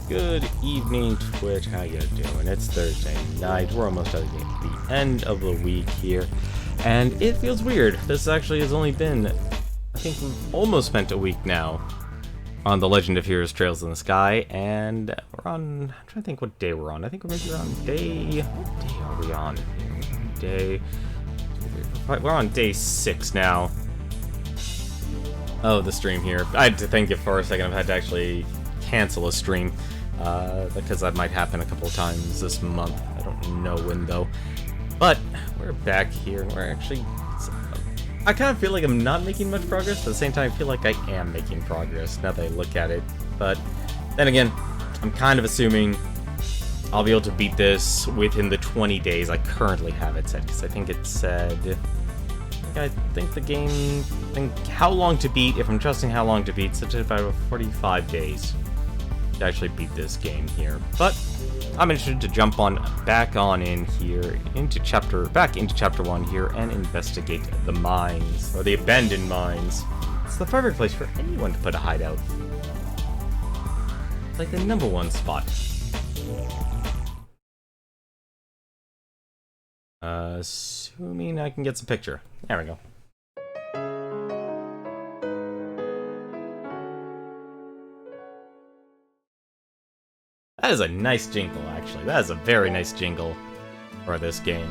Good evening, Twitch. How you doing? It's Thursday night. We're almost at the end of the week here, and it feels weird. This actually has only been, I think we've almost spent a week now on The Legend of Heroes Trails in the Sky, and we're on, I'm trying to think what day we're on. I think we're maybe on day, what day are we on? We're on day 6 now of the stream here. I had to think it for a second. I've had to actually cancel a stream because that might happen a couple of times this month. I don't know when though. But we're back here, and we're actually, I kind of feel like I'm not making much progress, but at the same time I feel like I am making progress now that I look at it. But then again, I'm kind of assuming I'll be able to beat this within the 20 days I currently have it set, because I think it said, I think the game, how long to beat, if I'm trusting how long to beat, such as about 45 days to actually beat this game here. But I'm interested to jump on back in here into chapter 1 here and investigate the mines, or the abandoned mines. It's the perfect place for anyone to put a hideout. It's like the #1 spot. Assuming I can get some picture. There we go. That is a nice jingle, actually. That is a very nice jingle for this game.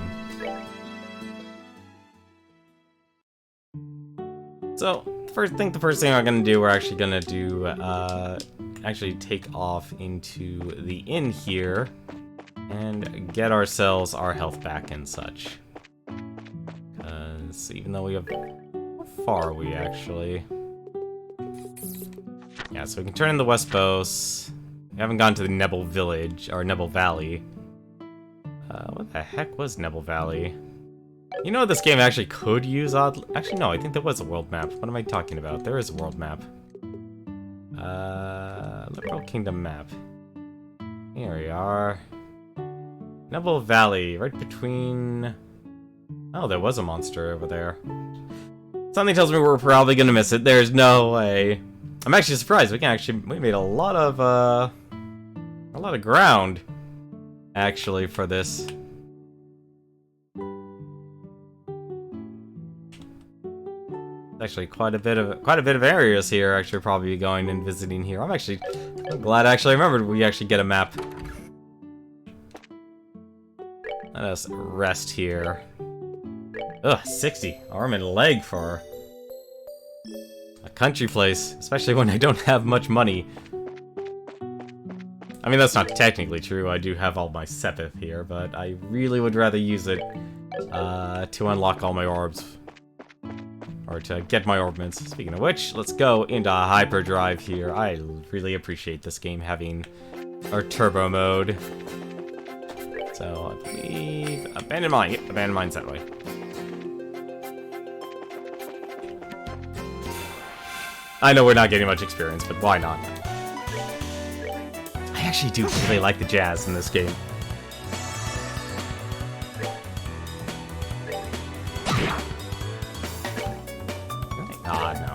So, the first thing I'm gonna do, we're actually gonna do, actually take off into the inn here and get ourselves our health back and such. Because even though we have, how far are we actually? Yeah, so we can turn in the West Bos. We haven't gone to the Nebel Village, or Nebel Valley. What the heck was Nebel Valley? You know, this game actually could use actually, no, I think there was a world map. What am I talking about? There is a world map. Liberal Kingdom map. Here we are. Nebel Valley, right between... Oh, there was a monster over there. Something tells me we're probably gonna miss it. There's no way. I'm actually surprised. We made a lot of ground, actually, for this. Actually, quite a bit of areas here. Actually, probably going and visiting here. I'm glad I actually remembered we actually get a map. Let us rest here. Ugh, 60 arm and leg for a country place, especially when I don't have much money. I mean, that's not technically true. I do have all my Sepith here, but I really would rather use it to unlock all my orbs. Or to get my orbments. Speaking of which, let's go into hyperdrive here. I really appreciate this game having our turbo mode. So, I believe... Abandoned mine. Yep, abandoned mine's that way. I know we're not getting much experience, but why not? I actually do really like the jazz in this game. Ah, no.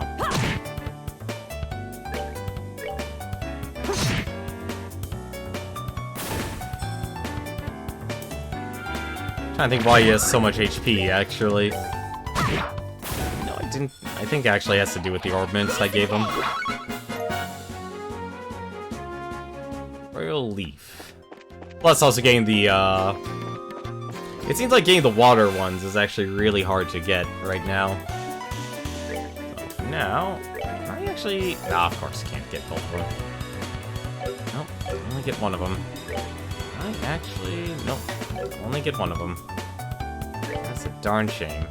I'm trying to think why he has so much HP, actually. No, I didn't. I think it actually has to do with the orbments I gave him. Royal Leaf. Plus, also getting the, it seems like getting the water ones is actually really hard to get right now. So, now, I actually... Ah, of course, can't get both of them. Nope, only get one of them. I actually... Nope, only get one of them. That's a darn shame.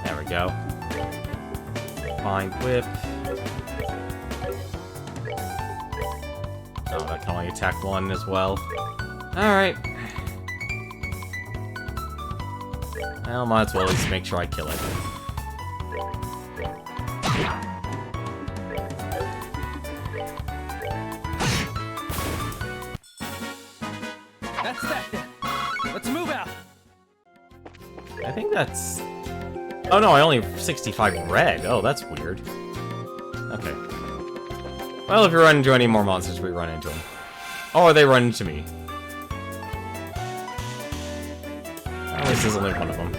There we go. Fine whip. Oh, that can only attack one as well. Alright. Well, might as well at least make sure I kill it. That's that then. Let's move out. I think that's... Oh no, I only have 65 red. Oh, that's weird. Okay. Well, if you run into any more monsters, we run into them. Or they run into me. At least there's only one of them.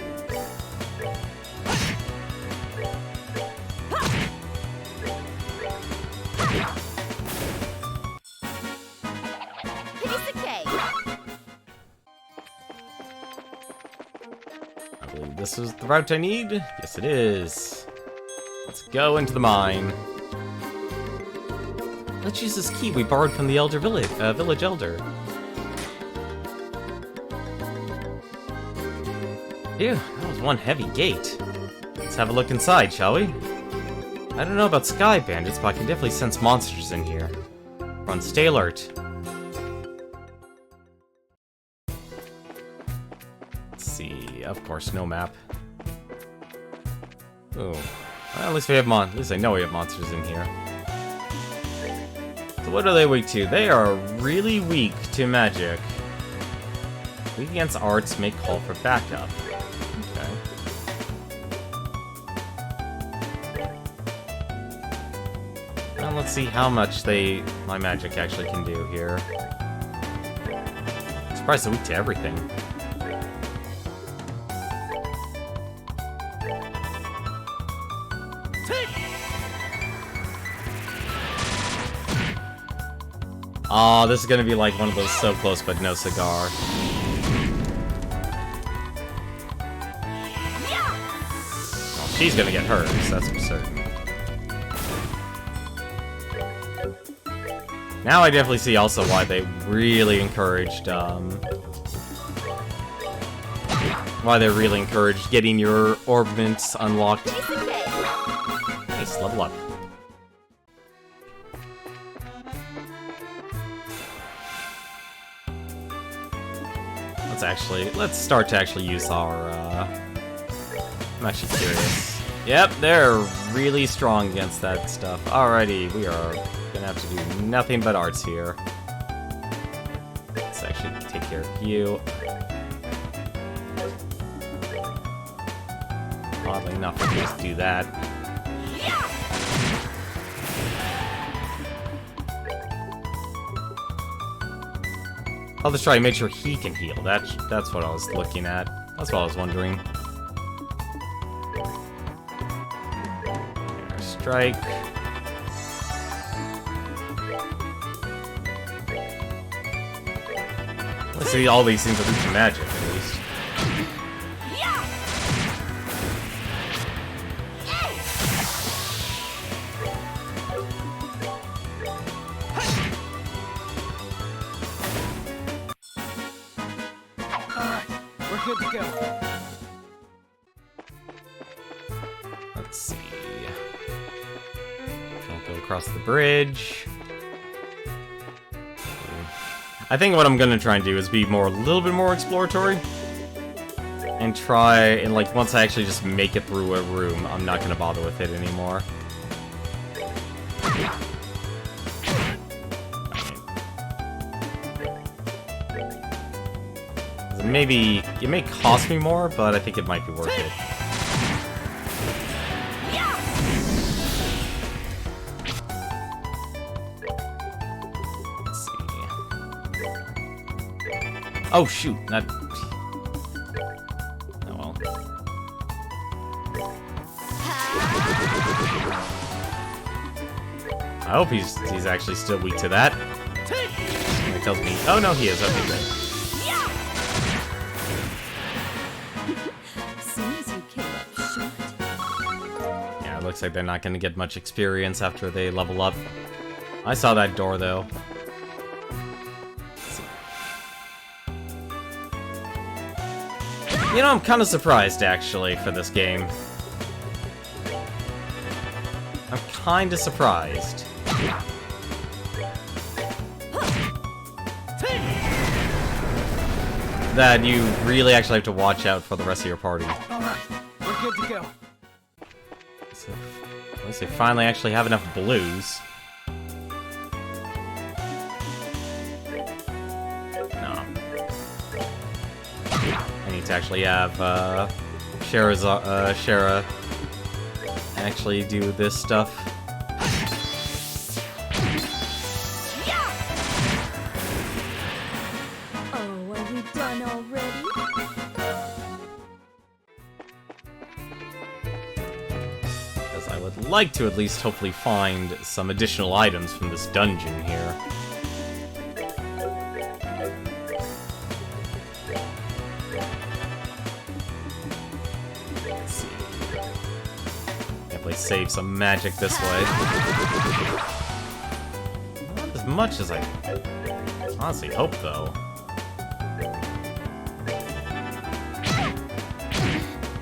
I believe this is the route I need. Yes, it is. Let's go into the mine. Let's use this key we borrowed from the village elder. Phew, that was one heavy gate. Let's have a look inside, shall we? I don't know about sky bandits, but I can definitely sense monsters in here. Run, stay alert. Let's see, of course, no map. Oh, well, at least we have at least I know we have monsters in here. So what are they weak to? They are really weak to magic. Weak against arts, may call for backup. Okay. Well, let's see how much my magic actually can do here. I'm surprised they're weak to everything. Oh, this is gonna be like one of those so close but no cigar. Oh, she's gonna get hers, that's for certain. Now I definitely see also why they really encouraged, getting your orbments unlocked. Nice, level up. Let's start to actually use our, I'm actually curious. Yep, they're really strong against that stuff. Alrighty, we are gonna have to do nothing but arts here. Let's actually take care of you. Oddly enough, we can just do that. I'll just try to make sure he can heal. That's what I was looking at. That's what I was wondering. Air strike. Let's see, all these things are weak to magic, at least. Good to go. Let's see. I'll go across the bridge. I think what I'm gonna try and do is be a little bit more exploratory. And like, once I actually just make it through a room, I'm not gonna bother with it anymore. Maybe it may cost me more, but I think it might be worth it. Let's see. Oh shoot! That. Oh well. hope he's actually still weak to that. It tells me... Oh, no, he is. Okay, good. Seems you came up short. Yeah, it looks like they're not going to get much experience after they level up. I saw that door, though. You know, I'm kind of surprised, actually, for this game. I'm kind of surprised. That you really actually have to watch out for the rest of your party. Alright, we're good to go. So, unless they finally actually have enough blues. No. I need to actually have, Shara actually do this stuff. Oh, are we done already? Because I would like to at least hopefully find some additional items from this dungeon here. Let's see. Definitely save some magic this way. Not as much as I honestly hope, though.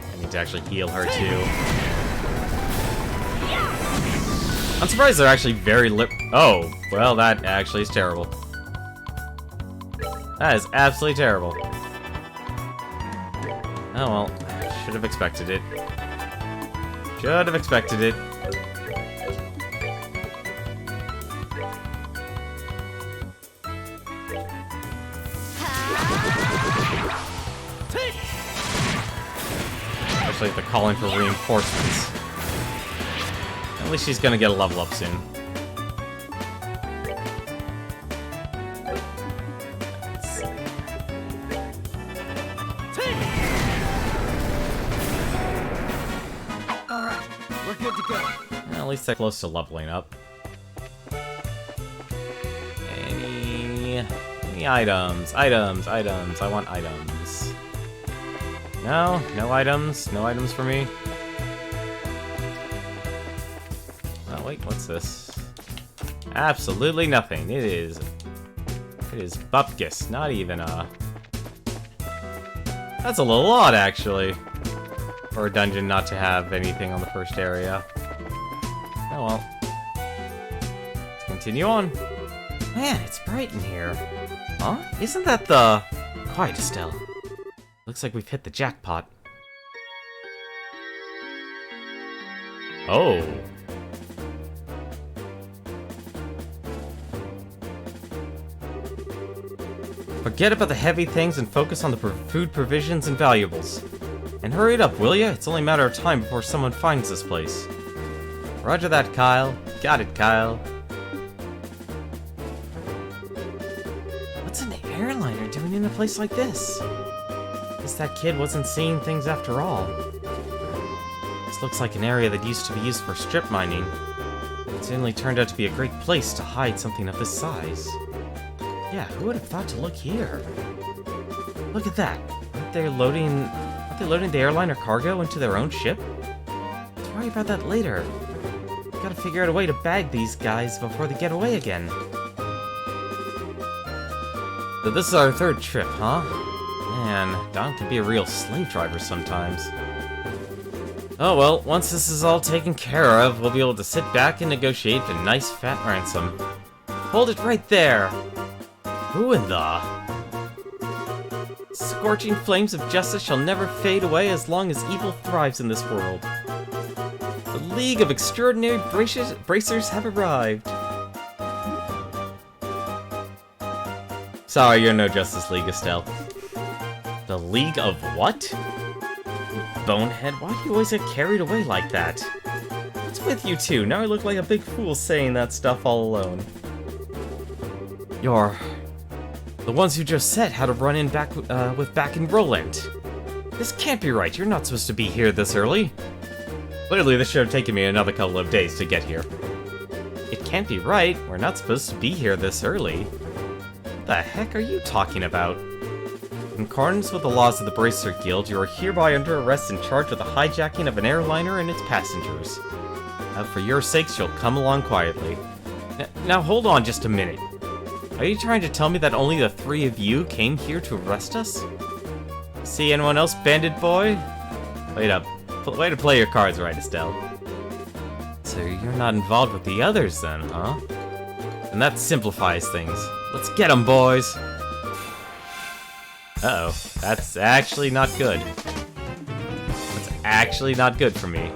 I need to actually heal her, too. I'm surprised they're actually very Oh, well, that actually is terrible. That is absolutely terrible. Oh, well. Should have expected it. Should have expected it. Especially if they're calling for reinforcements. At least she's gonna get a level up soon. Alright, we're good to go. At least they're close to leveling up. Any items? Items. I want items. No? No items? No items for me? Oh, wait, what's this? Absolutely nothing. It is bupkis, not even a... That's a little odd, actually. For a dungeon not to have anything on the first area. Oh well. Let's continue on. Man, it's bright in here. Huh? Isn't that the... Quiet, Estelle. Looks like we've hit the jackpot. Oh. Forget about the heavy things and focus on the food provisions and valuables. And hurry it up, will ya? It's only a matter of time before someone finds this place. Roger that, Kyle. Got it, Kyle. What's an airliner doing in a place like this? Guess that kid wasn't seeing things after all. This looks like an area that used to be used for strip mining. It certainly turned out to be a great place to hide something of this size. Yeah, who would have thought to look here? Look at that. Aren't they loading the airliner cargo into their own ship? Let's worry about that later. Gotta figure out a way to bag these guys before they get away again. So this is our third trip, huh? Man, Don can be a real slave driver sometimes. Oh well, once this is all taken care of, we'll be able to sit back and negotiate a nice fat ransom. Hold it right there! Who in the... Scorching flames of justice shall never fade away as long as evil thrives in this world. The League of Extraordinary Bracers have arrived. Sorry, you're no Justice League, Estelle. The League of what? Bonehead, why do you always get carried away like that? What's with you two? Now I look like a big fool saying that stuff all alone. You're... the ones who just said how to run in back with Back in Roland. This can't be right. You're not supposed to be here this early. Clearly, this should have taken me another couple of days to get here. It can't be right. We're not supposed to be here this early. What the heck are you talking about? In accordance with the laws of the Bracer Guild, you are hereby under arrest and charged with the hijacking of an airliner and its passengers. Now, for your sakes, you'll come along quietly. Now, hold on just a minute. Are you trying to tell me that only the three of you came here to arrest us? See anyone else, bandit boy? Wait up. Way to play your cards right, Estelle. So you're not involved with the others then, huh? And that simplifies things. Let's get 'em, boys! Uh-oh. That's actually not good. That's actually not good for me.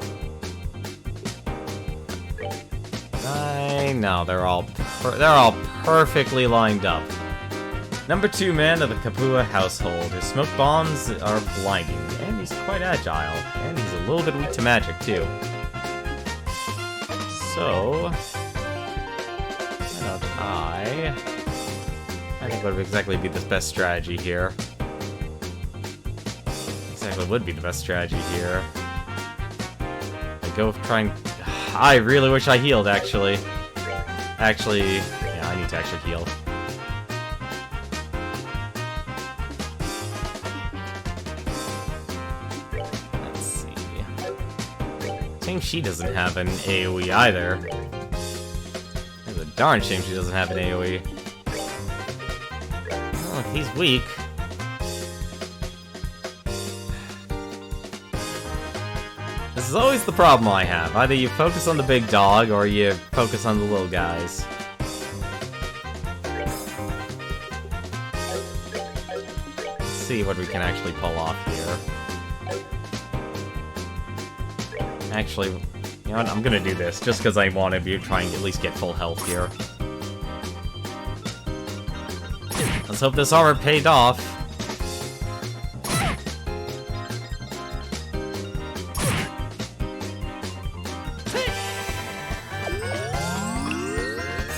I know, they're all perfectly lined up. Number 2 man of the Kapua household. His smoke bombs are blinding, and he's quite agile, and he's a little bit weak to magic too. So, I think what would exactly be the best strategy here. Exactly would be the best strategy here. I go trying. I really wish I healed, actually. Yeah, I need to actually heal. Let's see. I think she doesn't have an AoE either. It's a darn shame she doesn't have an AoE. Well, if he's weak. This is always the problem I have. Either you focus on the big dog, or you focus on the little guys. Let's see what we can actually pull off here. Actually, you know what? I'm gonna do this, just because I want to try and at least get full health here. Let's hope this armor paid off.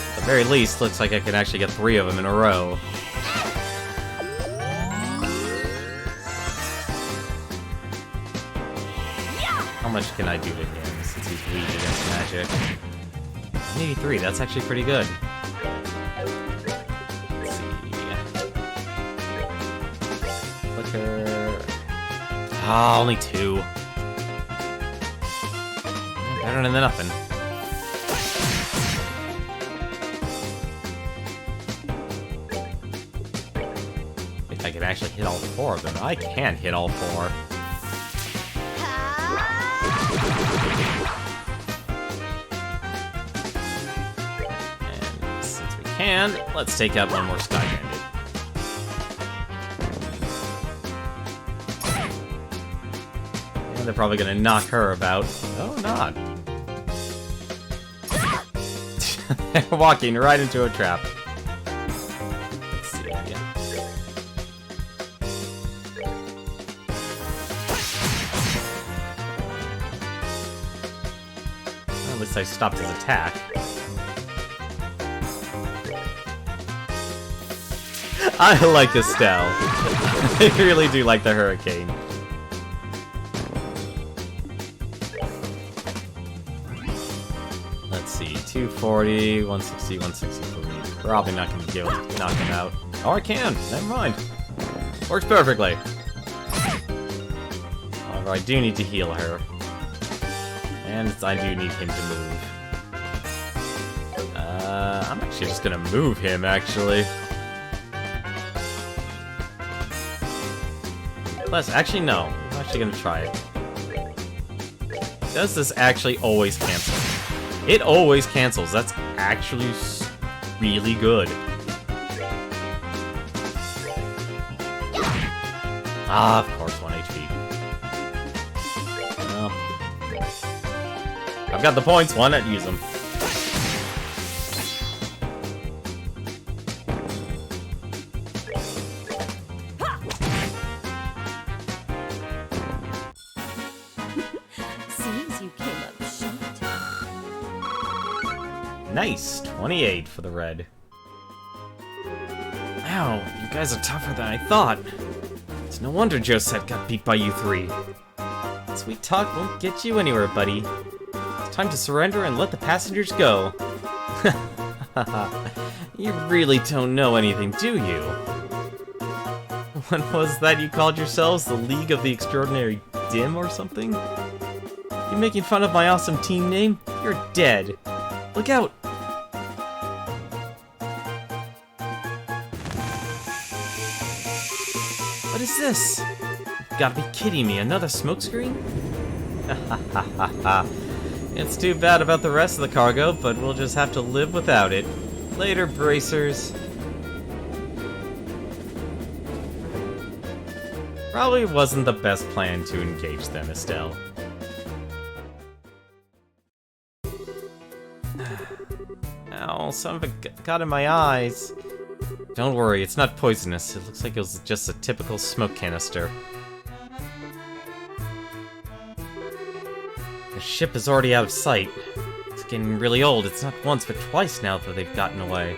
At the very least, looks like I can actually get 3 of them in a row. How much can I do to him since he's weak against magic? Maybe 3, that's actually pretty good. Let's see. Flicker. Ah, only 2. Better than nothing. If I can actually hit all 4 of them. I can't hit all 4. And since we can, let's take out one more Sky Bandit. And they're probably gonna knock her about. Oh, not. They're walking right into a trap. Let's see. Well, at least I stopped his attack. I like Estelle. I really do like the Hurricane. Let's see, 240, 160, 163. Probably not going to be able to knock him out. Oh, I can! Never mind. Works perfectly. However, I do need to heal her. And I do need him to move. I'm actually just going to move him, actually. Plus, actually, no. I'm actually going to try it. Does this actually always cancel? It always cancels. That's actually really good. Ah, of course, 1 HP. Well, I've got the points. Why not use them? Nice! 28 for the red. Wow, you guys are tougher than I thought. It's no wonder Josette got beat by you 3. Sweet talk won't get you anywhere, buddy. It's time to surrender and let the passengers go. You really don't know anything, do you? What was that you called yourselves? The League of the Extraordinary Dim or something? You making fun of my awesome team name? You're dead. Look out! What is this? You gotta be kidding me, another smokescreen? It's too bad about the rest of the cargo, but we'll just have to live without it. Later, bracers. Probably wasn't the best plan to engage them, Estelle. Ow, some of it got in my eyes. Don't worry, it's not poisonous. It looks like it was just a typical smoke canister. The ship is already out of sight. It's getting really old. It's not once, but twice now that they've gotten away.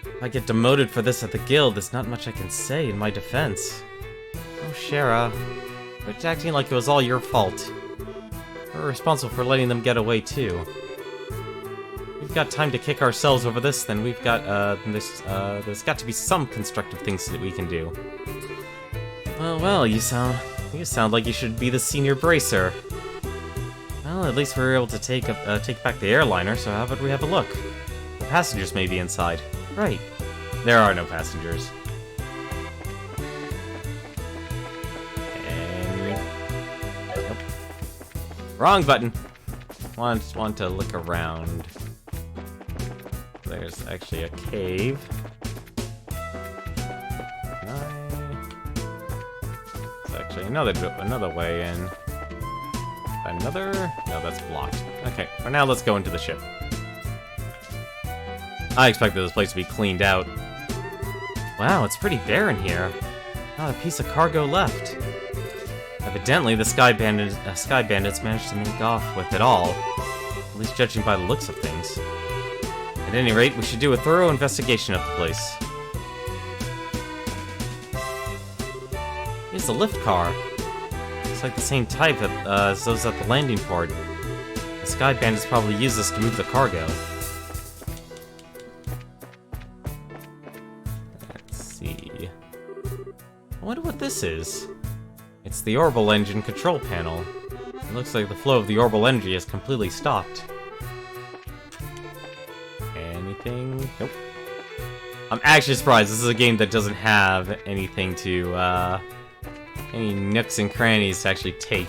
If I get demoted for this at the guild, there's not much I can say in my defense. Oh, Shara. Quit acting like it was all your fault. We're responsible for letting them get away, too. We've got time to kick ourselves over this, then we've got, there's got to be some constructive things that we can do. Well, you sound like you should be the senior bracer. Well, at least we were able to take back the airliner, so how about we have a look? The passengers may be inside. Right. There are no passengers. Nope. Wrong button! Want to look around. There's actually a cave. There's actually another way in. Another? No, that's blocked. Okay, for now, let's go into the ship. I expected this place to be cleaned out. Wow, it's pretty bare in here. Not a piece of cargo left. Evidently, the Sky Bandits managed to make off with it all. At least judging by the looks of things. At any rate, we should do a thorough investigation of the place. Here's the lift car. Looks like the same type as those at the landing port. The Sky Bandits probably use this to move the cargo. Let's see. I wonder what this is. It's the orbital engine control panel. It looks like the flow of the orbital energy has completely stopped. Anything? Nope. I'm actually surprised. This is a game that doesn't have anything to, any nooks and crannies to actually take.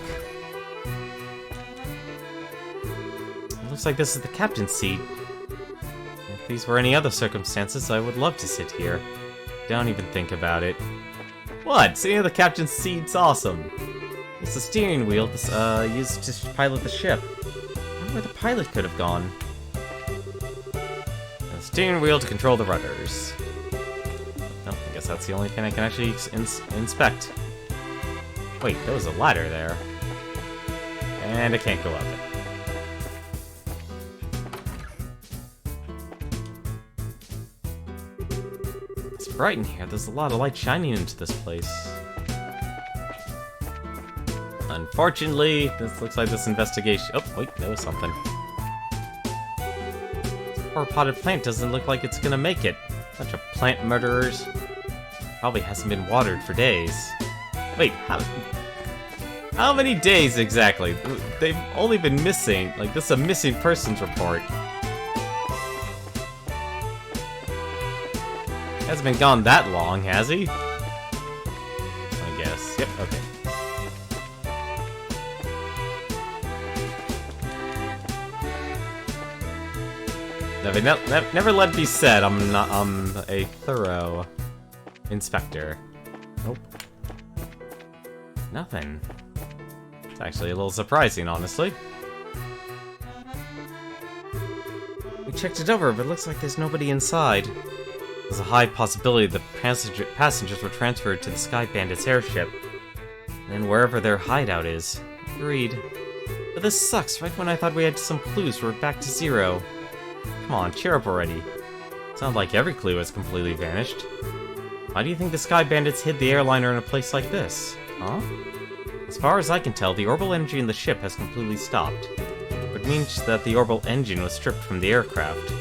It looks like this is the captain's seat. If these were any other circumstances, I would love to sit here. Don't even think about it. What? Sitting in the captain's seat's awesome. It's the steering wheel used to pilot the ship. I wonder where the pilot could have gone. The steering wheel to control the rudders. Oh, I guess that's the only thing I can actually inspect. Wait, there was a ladder there. And I can't go up it. It's bright in here. There's a lot of light shining into this place. Unfortunately, this looks like this investigation... Oh, wait, there was something. This poor potted plant doesn't look like it's gonna make it. Bunch of plant murderers. Probably hasn't been watered for days. Wait, how many days exactly? They've only been missing. Like, this is a missing persons report. Hasn't been gone that long, has he? I guess. Yep, okay. Never let it be said I'm a thorough inspector. Nope. Nothing. It's actually a little surprising, honestly. We checked it over, but it looks like there's nobody inside. There's a high possibility the passengers were transferred to the Sky Bandits airship. And then wherever their hideout is. Agreed. But this sucks. Right when I thought we had some clues, we're back to zero. Come on, cheer up already. Sounds like every clue has completely vanished. Why do you think the Sky Bandits hid the airliner in a place like this? Huh? As far as I can tell, the orbital energy in the ship has completely stopped. Which means that the orbital engine was stripped from the aircraft.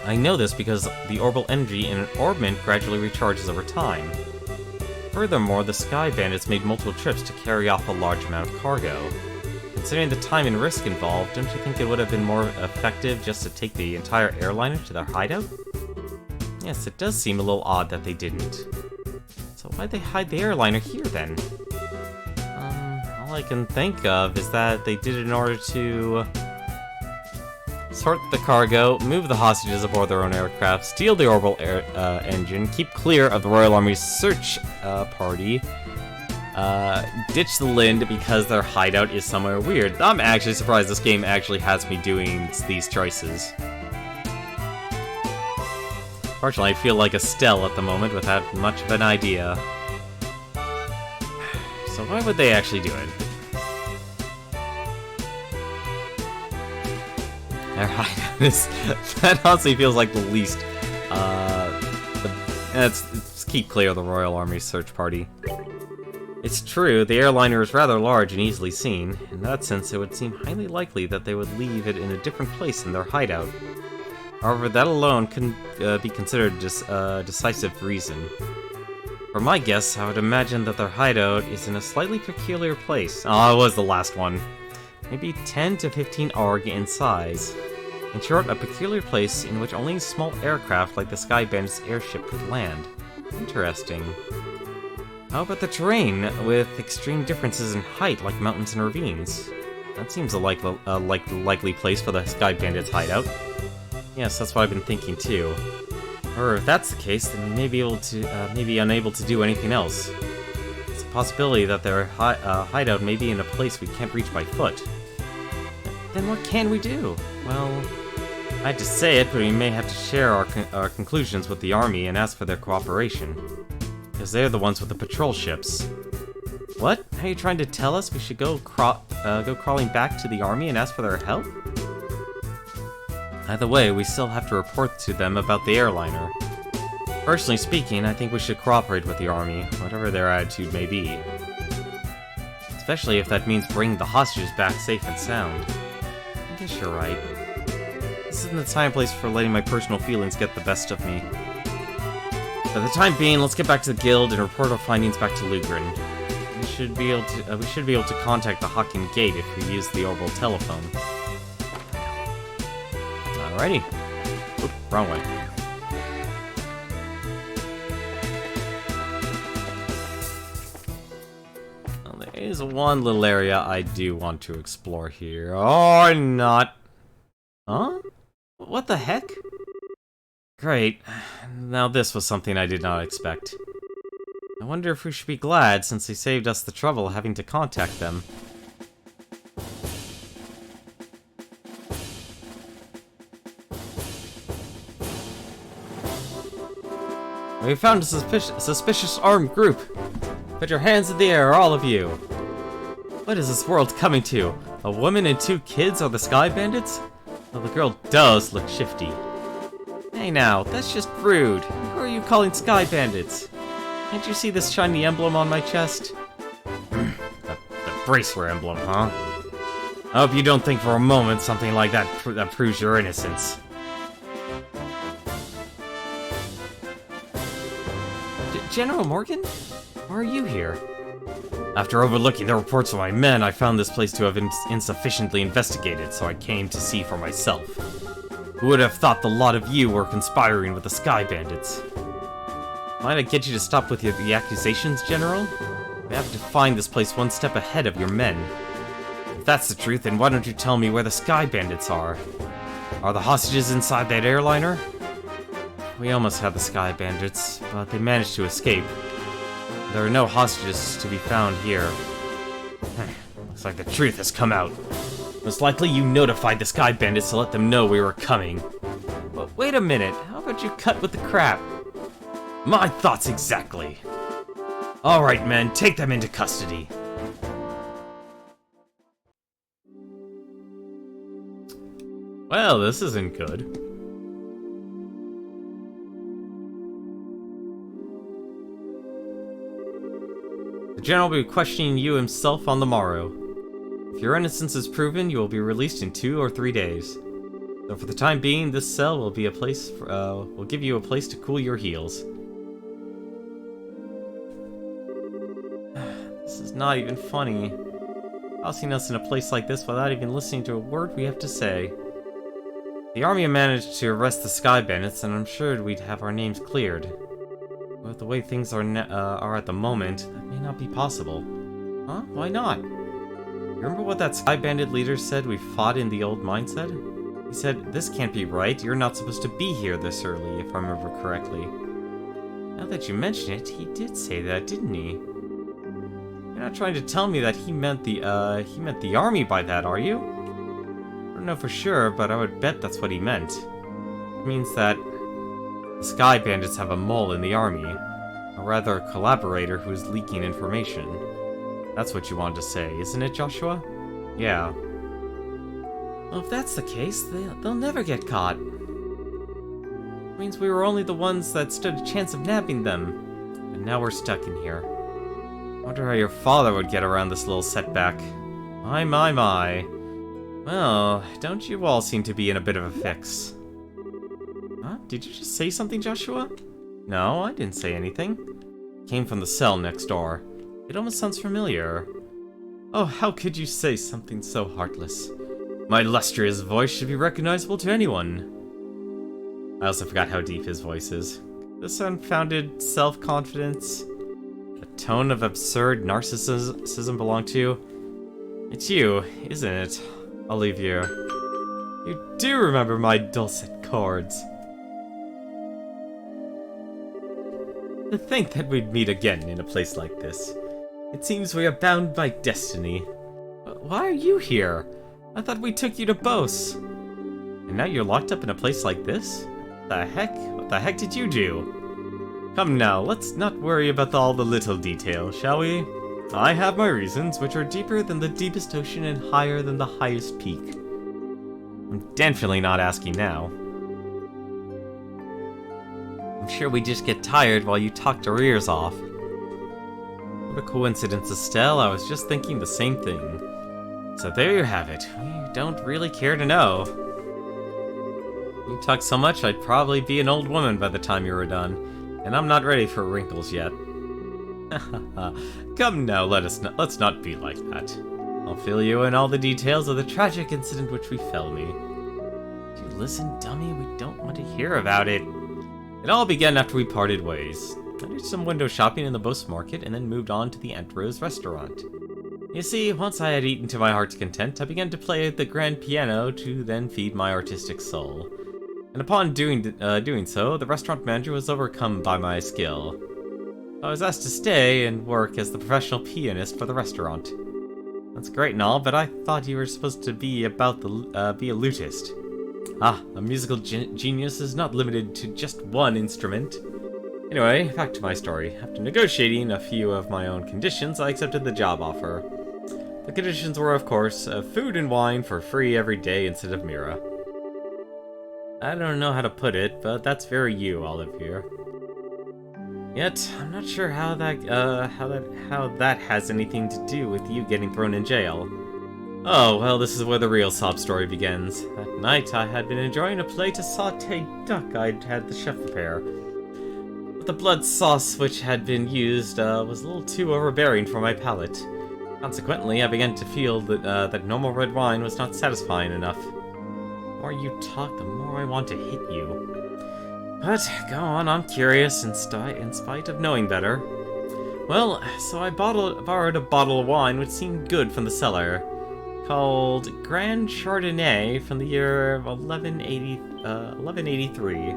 I know this because the orbital energy in an orbment gradually recharges over time. Furthermore, the Sky Bandits made multiple trips to carry off a large amount of cargo. Considering the time and risk involved, don't you think it would have been more effective just to take the entire airliner to their hideout? Yes, it does seem a little odd that they didn't. So why'd they hide the airliner here then? All I can think of is that they did it in order to sort the cargo, move the hostages aboard their own aircraft, steal the orbital engine, keep clear of the Royal Army's search party, ditch the Lind because their hideout is somewhere weird. I'm actually surprised this game actually has me doing these choices. Fortunately, I feel like Estelle at the moment without much of an idea. So why would they actually do it? Their hideout is... that honestly feels like the least... let's keep clear of the Royal Army's search party. It's true, the airliner is rather large and easily seen. In that sense, it would seem highly likely that they would leave it in a different place than their hideout. However, that alone couldn't be considered a decisive reason. For my guess, I would imagine that their hideout is in a slightly peculiar place. Oh, it was the last one. Maybe 10 to 15 ARG in size. In short, a peculiar place in which only small aircraft like the Sky Bandit's airship could land. Interesting. How about the terrain, with extreme differences in height like mountains and ravines? That seems a likely place for the Sky Bandit's hideout. Yes, that's what I've been thinking too. Or if that's the case, then we may be unable to do anything else. It's a possibility that their hideout may be in a place we can't reach by foot. Then what can we do? Well, I hate to say it, but we may have to share our conclusions with the army and ask for their cooperation. Because they're the ones with the patrol ships. What? Are you trying to tell us we should go crawling back to the army and ask for their help? Either way, we still have to report to them about the airliner. Personally speaking, I think we should cooperate with the army, whatever their attitude may be. Especially if that means bringing the hostages back safe and sound. I guess you're right. This isn't the time and place for letting my personal feelings get the best of me. For the time being, let's get back to the guild and report our findings back to Lugrin. We should be able to contact the Hawking Gate if we use the orbital telephone. Alrighty. Oop, wrong way. Well, there is one little area I do want to explore here. Or not. Huh? What the heck? Great. Now this was something I did not expect. I wonder if we should be glad, since they saved us the trouble having to contact them. We found a suspicious armed group. Put your hands in the air, all of you. What is this world coming to? A woman and 2 kids are the Sky Bandits? Well, the girl does look shifty. Hey now, that's just rude. Who are you calling Sky Bandits? Can't you see this shiny emblem on my chest? the bracelet emblem, huh? I hope you don't think for a moment something like that proves your innocence. General Morgan? Why are you here? After overlooking the reports of my men, I found this place to have been insufficiently investigated, so I came to see for myself. Who would have thought the lot of you were conspiring with the Sky Bandits? Might I get you to stop with the accusations, General? We have to find this place one step ahead of your men. If that's the truth, then why don't you tell me where the Sky Bandits are? Are the hostages inside that airliner? We almost had the Sky Bandits, but they managed to escape. There are no hostages to be found here. Looks like the truth has come out. Most likely you notified the Sky Bandits to let them know we were coming. But wait a minute, how about you cut with the crap? My thoughts exactly. Alright men, take them into custody. Well, this isn't good. The General will be questioning you himself on the morrow. If your innocence is proven, you will be released in 2 or 3 days. So for the time being, this cell will be a place will give you a place to cool your heels. This is not even funny. Tossing us in a place like this without even listening to a word we have to say. The army managed to arrest the Sky Bandits, and I'm sure we'd have our names cleared. But the way things are at the moment, that may not be possible. Huh? Why not? Remember what that Sky Bandit leader said we fought in the old mine said? He said, "This can't be right, you're not supposed to be here this early, if I remember correctly." Now that you mention it, he did say that, didn't he? You're not trying to tell me that he meant the army by that, are you? I don't know for sure, but I would bet that's what he meant. It means that the Sky Bandits have a mole in the army, or rather a collaborator who is leaking information. That's what you wanted to say, isn't it, Joshua? Yeah. Well, if that's the case, they'll never get caught. It means we were only the ones that stood a chance of nabbing them, and now we're stuck in here. Wonder how your father would get around this little setback. My. Well, don't you all seem to be in a bit of a fix. Huh? Did you just say something, Joshua? No, I didn't say anything. It came from the cell next door. It almost sounds familiar. Oh, how could you say something so heartless? My lustrous voice should be recognizable to anyone. I also forgot how deep his voice is. This unfounded self-confidence, a tone of absurd narcissism belong to you. It's you, isn't it? I'll leave you. You do remember my dulcet chords. To think that we'd meet again in a place like this. It seems we are bound by destiny. Why are you here? I thought we took you to Bose. And now you're locked up in a place like this? The heck? What the heck did you do? Come now, let's not worry about all the little details, shall we? I have my reasons, which are deeper than the deepest ocean and higher than the highest peak. I'm definitely not asking now. I'm sure we just get tired while you talked our ears off. What a coincidence, Estelle. I was just thinking the same thing. So there you have it. We don't really care to know. You talk so much, I'd probably be an old woman by the time you were done. And I'm not ready for wrinkles yet. Come now, let's not be like that. I'll fill you in all the details of the tragic incident which befell me. Do you listen, dummy? We don't want to hear about it. It all began after we parted ways. I did some window shopping in the Bose Market and then moved on to the Aunt Rose restaurant. You see, once I had eaten to my heart's content, I began to play the grand piano to then feed my artistic soul. And upon doing so, the restaurant manager was overcome by my skill. I was asked to stay and work as the professional pianist for the restaurant. That's great and all, but I thought you were supposed to be be a lutist. Ah, a musical genius is not limited to just one instrument. Anyway, back to my story. After negotiating a few of my own conditions, I accepted the job offer. The conditions were, of course, food and wine for free every day instead of Mira. I don't know how to put it, but that's very you, Olive here. Yet, I'm not sure how that has anything to do with you getting thrown in jail. Oh, well, this is where the real sob story begins. That night, I had been enjoying a plate of sautéed duck I'd had the chef prepare. But the blood sauce which had been used was a little too overbearing for my palate. Consequently, I began to feel that normal red wine was not satisfying enough. The more you talk, the more I want to hit you. But, go on, I'm curious in spite of knowing better. Well, so I borrowed a bottle of wine which seemed good from the cellar, called Grand Chardonnay from the year 1183.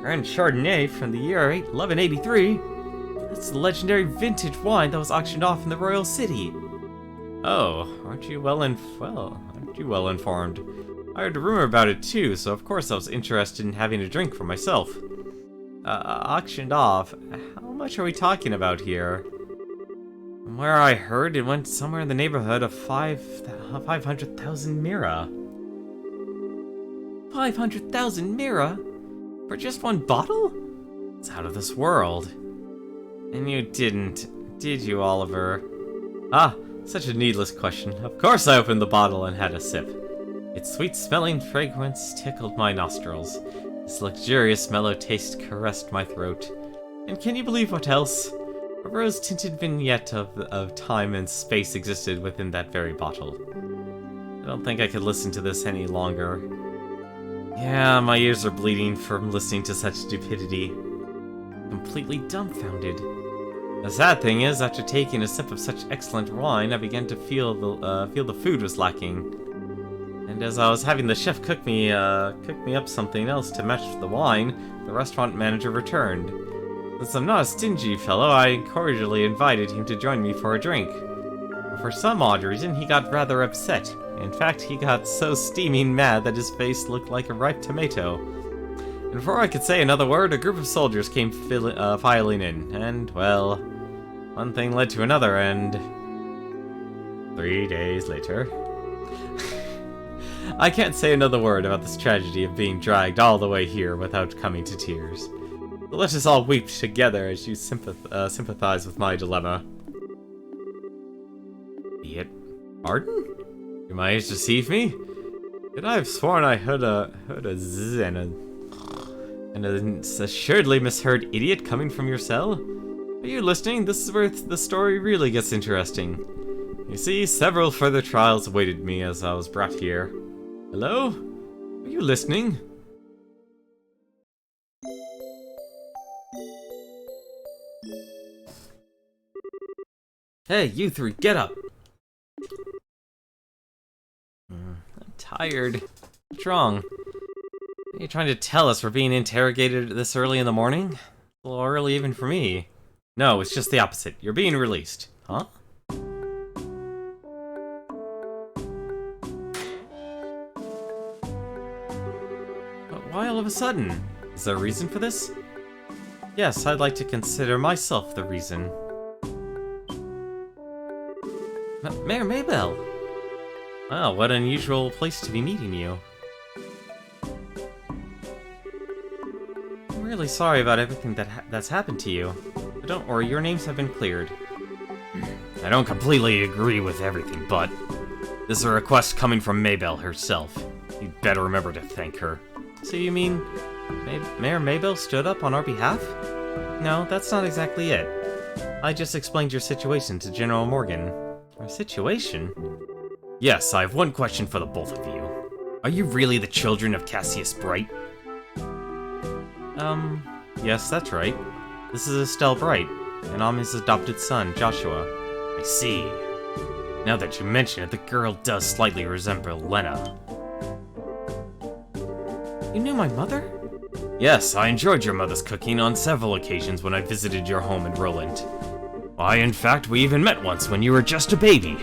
Grand Chardonnay from the year 1183? That's the legendary vintage wine that was auctioned off in the Royal City. Oh, aren't you well informed? I heard a rumor about it too, so of course I was interested in having a drink for myself. Auctioned off? How much are we talking about here? From where I heard, it went somewhere in the neighborhood of 500,000 Mira. 500,000 Mira? For just one bottle? It's out of this world. And you didn't, did you, Oliver? Ah, such a needless question. Of course I opened the bottle and had a sip. Its sweet-smelling fragrance tickled my nostrils. Its luxurious mellow taste caressed my throat. And can you believe what else? A rose-tinted vignette of time and space existed within that very bottle. I don't think I could listen to this any longer. Yeah, my ears are bleeding from listening to such stupidity. Completely dumbfounded. The sad thing is, after taking a sip of such excellent wine, I began to feel the food was lacking. And as I was having the chef cook me up something else to match the wine, the restaurant manager returned. Since I'm not a stingy fellow, I cordially invited him to join me for a drink. But for some odd reason, he got rather upset. In fact, he got so steaming mad that his face looked like a ripe tomato. And before I could say another word, a group of soldiers came filing in. And, well, one thing led to another, and 3 days later... I can't say another word about this tragedy of being dragged all the way here without coming to tears. So let us all weep together as you sympathize with my dilemma. Be it pardon? Do my eyes deceive me? Could I have sworn I heard a zzz and an assuredly misheard idiot coming from your cell? Are you listening? This is where the story really gets interesting. You see, several further trials awaited me as I was brought here. Hello? Are you listening? Hey, you three, get up! I'm tired. What's wrong? Are you trying to tell us we're being interrogated this early in the morning? A little early even for me. No, it's just the opposite. You're being released. Huh? But why all of a sudden? Is there a reason for this? Yes, I'd like to consider myself the reason. Mayor Maybell! Wow, what an unusual place to be meeting you. I'm really sorry about everything that's happened to you. But don't worry, your names have been cleared. I don't completely agree with everything, but this is a request coming from Maybell herself. You'd better remember to thank her. So you mean Mayor Maybell stood up on our behalf? No, that's not exactly it. I just explained your situation to General Morgan. Our situation? Yes, I have one question for the both of you. Are you really the children of Cassius Bright? Yes, that's right. This is Estelle Bright, and I'm his adopted son, Joshua. I see. Now that you mention it, the girl does slightly resemble Lena. You knew my mother? Yes, I enjoyed your mother's cooking on several occasions when I visited your home in Roland. Why, in fact, we even met once when you were just a baby.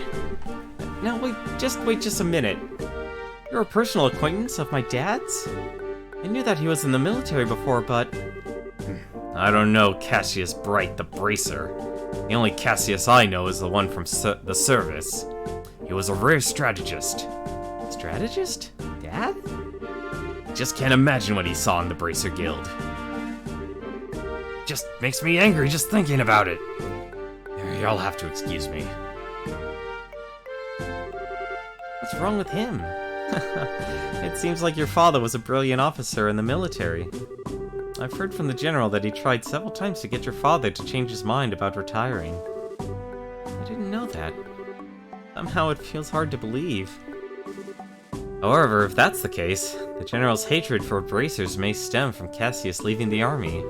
Now, wait just a minute. You're a personal acquaintance of my dad's? I knew that he was in the military before, but... I don't know Cassius Bright, the Bracer. The only Cassius I know is the one from the service. He was a rare strategist. Strategist? Dad? Just can't imagine what he saw in the Bracer Guild. Just makes me angry just thinking about it. Y'all have to excuse me. What's wrong with him? It seems like your father was a brilliant officer in the military. I've heard from the general that he tried several times to get your father to change his mind about retiring. I didn't know that. Somehow it feels hard to believe. However, if that's the case, the general's hatred for bracers may stem from Cassius leaving the army.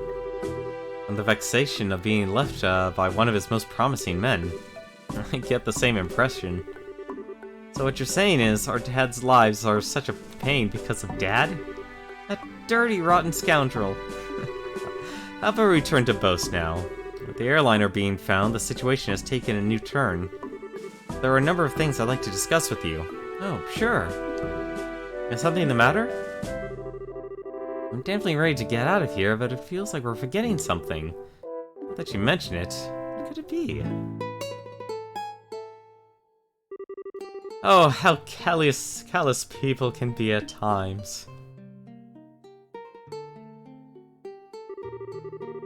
From the vexation of being left by one of his most promising men. I get the same impression. So what you're saying is, our dad's lives are such a pain because of Dad? That dirty, rotten scoundrel. How about we return to boast now? With the airliner being found, the situation has taken a new turn. There are a number of things I'd like to discuss with you. Oh, sure. Is something the matter? I'm definitely ready to get out of here, but it feels like we're forgetting something. Now that you mention it, what could it be? Oh, how callous people can be at times.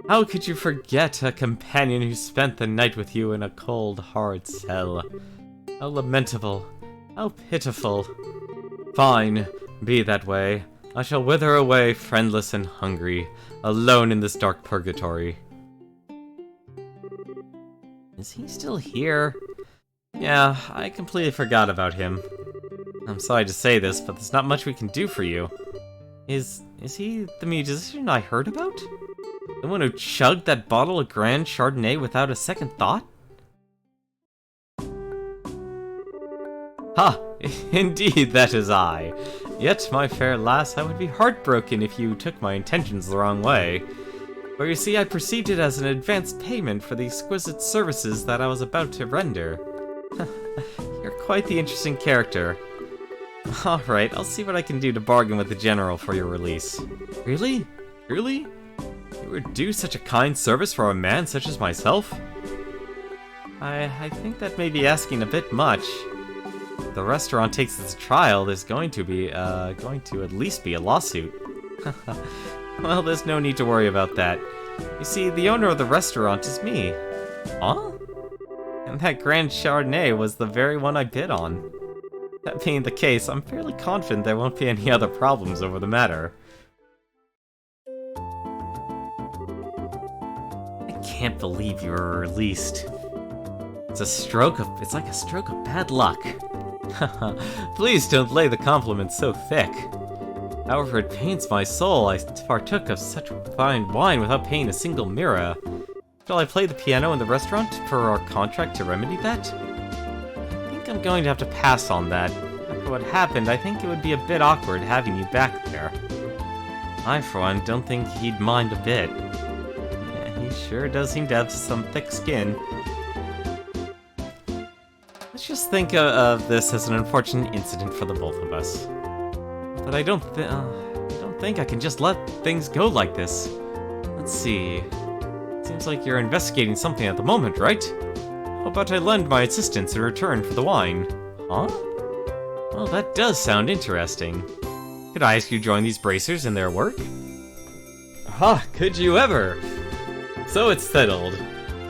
How could you forget a companion who spent the night with you in a cold, hard cell? How lamentable. How pitiful. Fine, be that way. I shall wither away, friendless and hungry, alone in this dark purgatory. Is he still here? Yeah, I completely forgot about him. I'm sorry to say this, but there's not much we can do for you. Is he the musician I heard about? The one who chugged that bottle of Grand Chardonnay without a second thought? Ha! Indeed, that is I. Yet, my fair lass, I would be heartbroken if you took my intentions the wrong way. For you see, I perceived it as an advance payment for the exquisite services that I was about to render. You're quite the interesting character. Alright, I'll see what I can do to bargain with the General for your release. Really? Truly? You would do such a kind service for a man such as myself? I think that may be asking a bit much. If the restaurant takes its trial, there's going to at least be a lawsuit. Well, there's no need to worry about that. You see, the owner of the restaurant is me. Huh? And that Grand Chardonnay was the very one I bid on. That being the case, I'm fairly confident there won't be any other problems over the matter. I can't believe you were released. It's like a stroke of bad luck. Please don't lay the compliments so thick. However, it pains my soul I partook of such fine wine without paying a single mira. Shall I play the piano in the restaurant per our contract to remedy that? I think I'm going to have to pass on that. After what happened, I think it would be a bit awkward having you back there. I, for one, don't think he'd mind a bit. Yeah, he sure does seem to have some thick skin. Let's just think of this as an unfortunate incident for the both of us. But I don't think I can just let things go like this. Let's see. Seems like you're investigating something at the moment, right? How about I lend my assistance in return for the wine? Huh? Well, that does sound interesting. Could I ask you to join these bracers in their work? Ah, could you ever? So it's settled.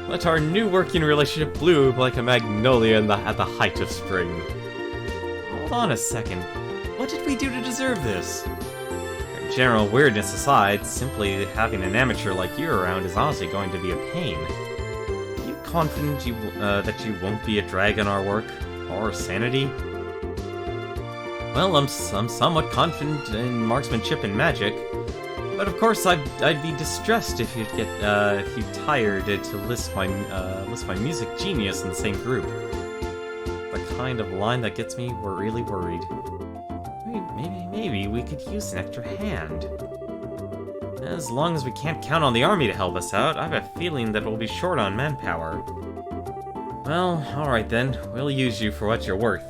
Let our new working relationship bloom like a magnolia at the height of spring. Hold on a second. What did we do to deserve this? General weirdness aside, simply having an amateur like you around is honestly going to be a pain. Are you confident that you won't be a drag on our work? Or sanity? Well, I'm somewhat confident in marksmanship and magic, but of course I'd be distressed if you tired to list my music genius in the same group. The kind of line that gets me really worried. Maybe we could use an extra hand. As long as we can't count on the army to help us out, I have a feeling that we'll be short on manpower. Well, alright then, we'll use you for what you're worth.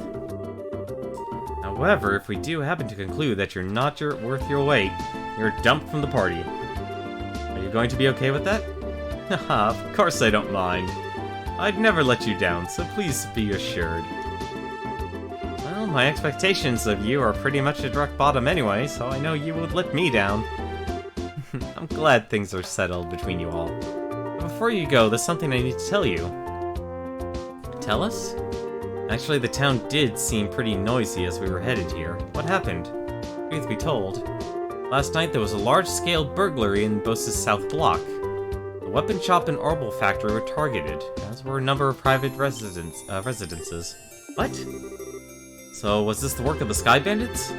However, if we do happen to conclude that you're not worth your weight, you're dumped from the party. Are you going to be okay with that? Haha, of course I don't mind. I'd never let you down, so please be assured. Well, my expectations of you are pretty much at rock bottom anyway, so I know you won't let me down. I'm glad things are settled between you all. But before you go, there's something I need to tell you. Tell us? Actually, the town did seem pretty noisy as we were headed here. What happened? Truth be told, last night there was a large-scale burglary in Bose's South Block. The weapon shop and orbital factory were targeted, as were a number of private residences. What? So, was this the work of the Sky Bandits?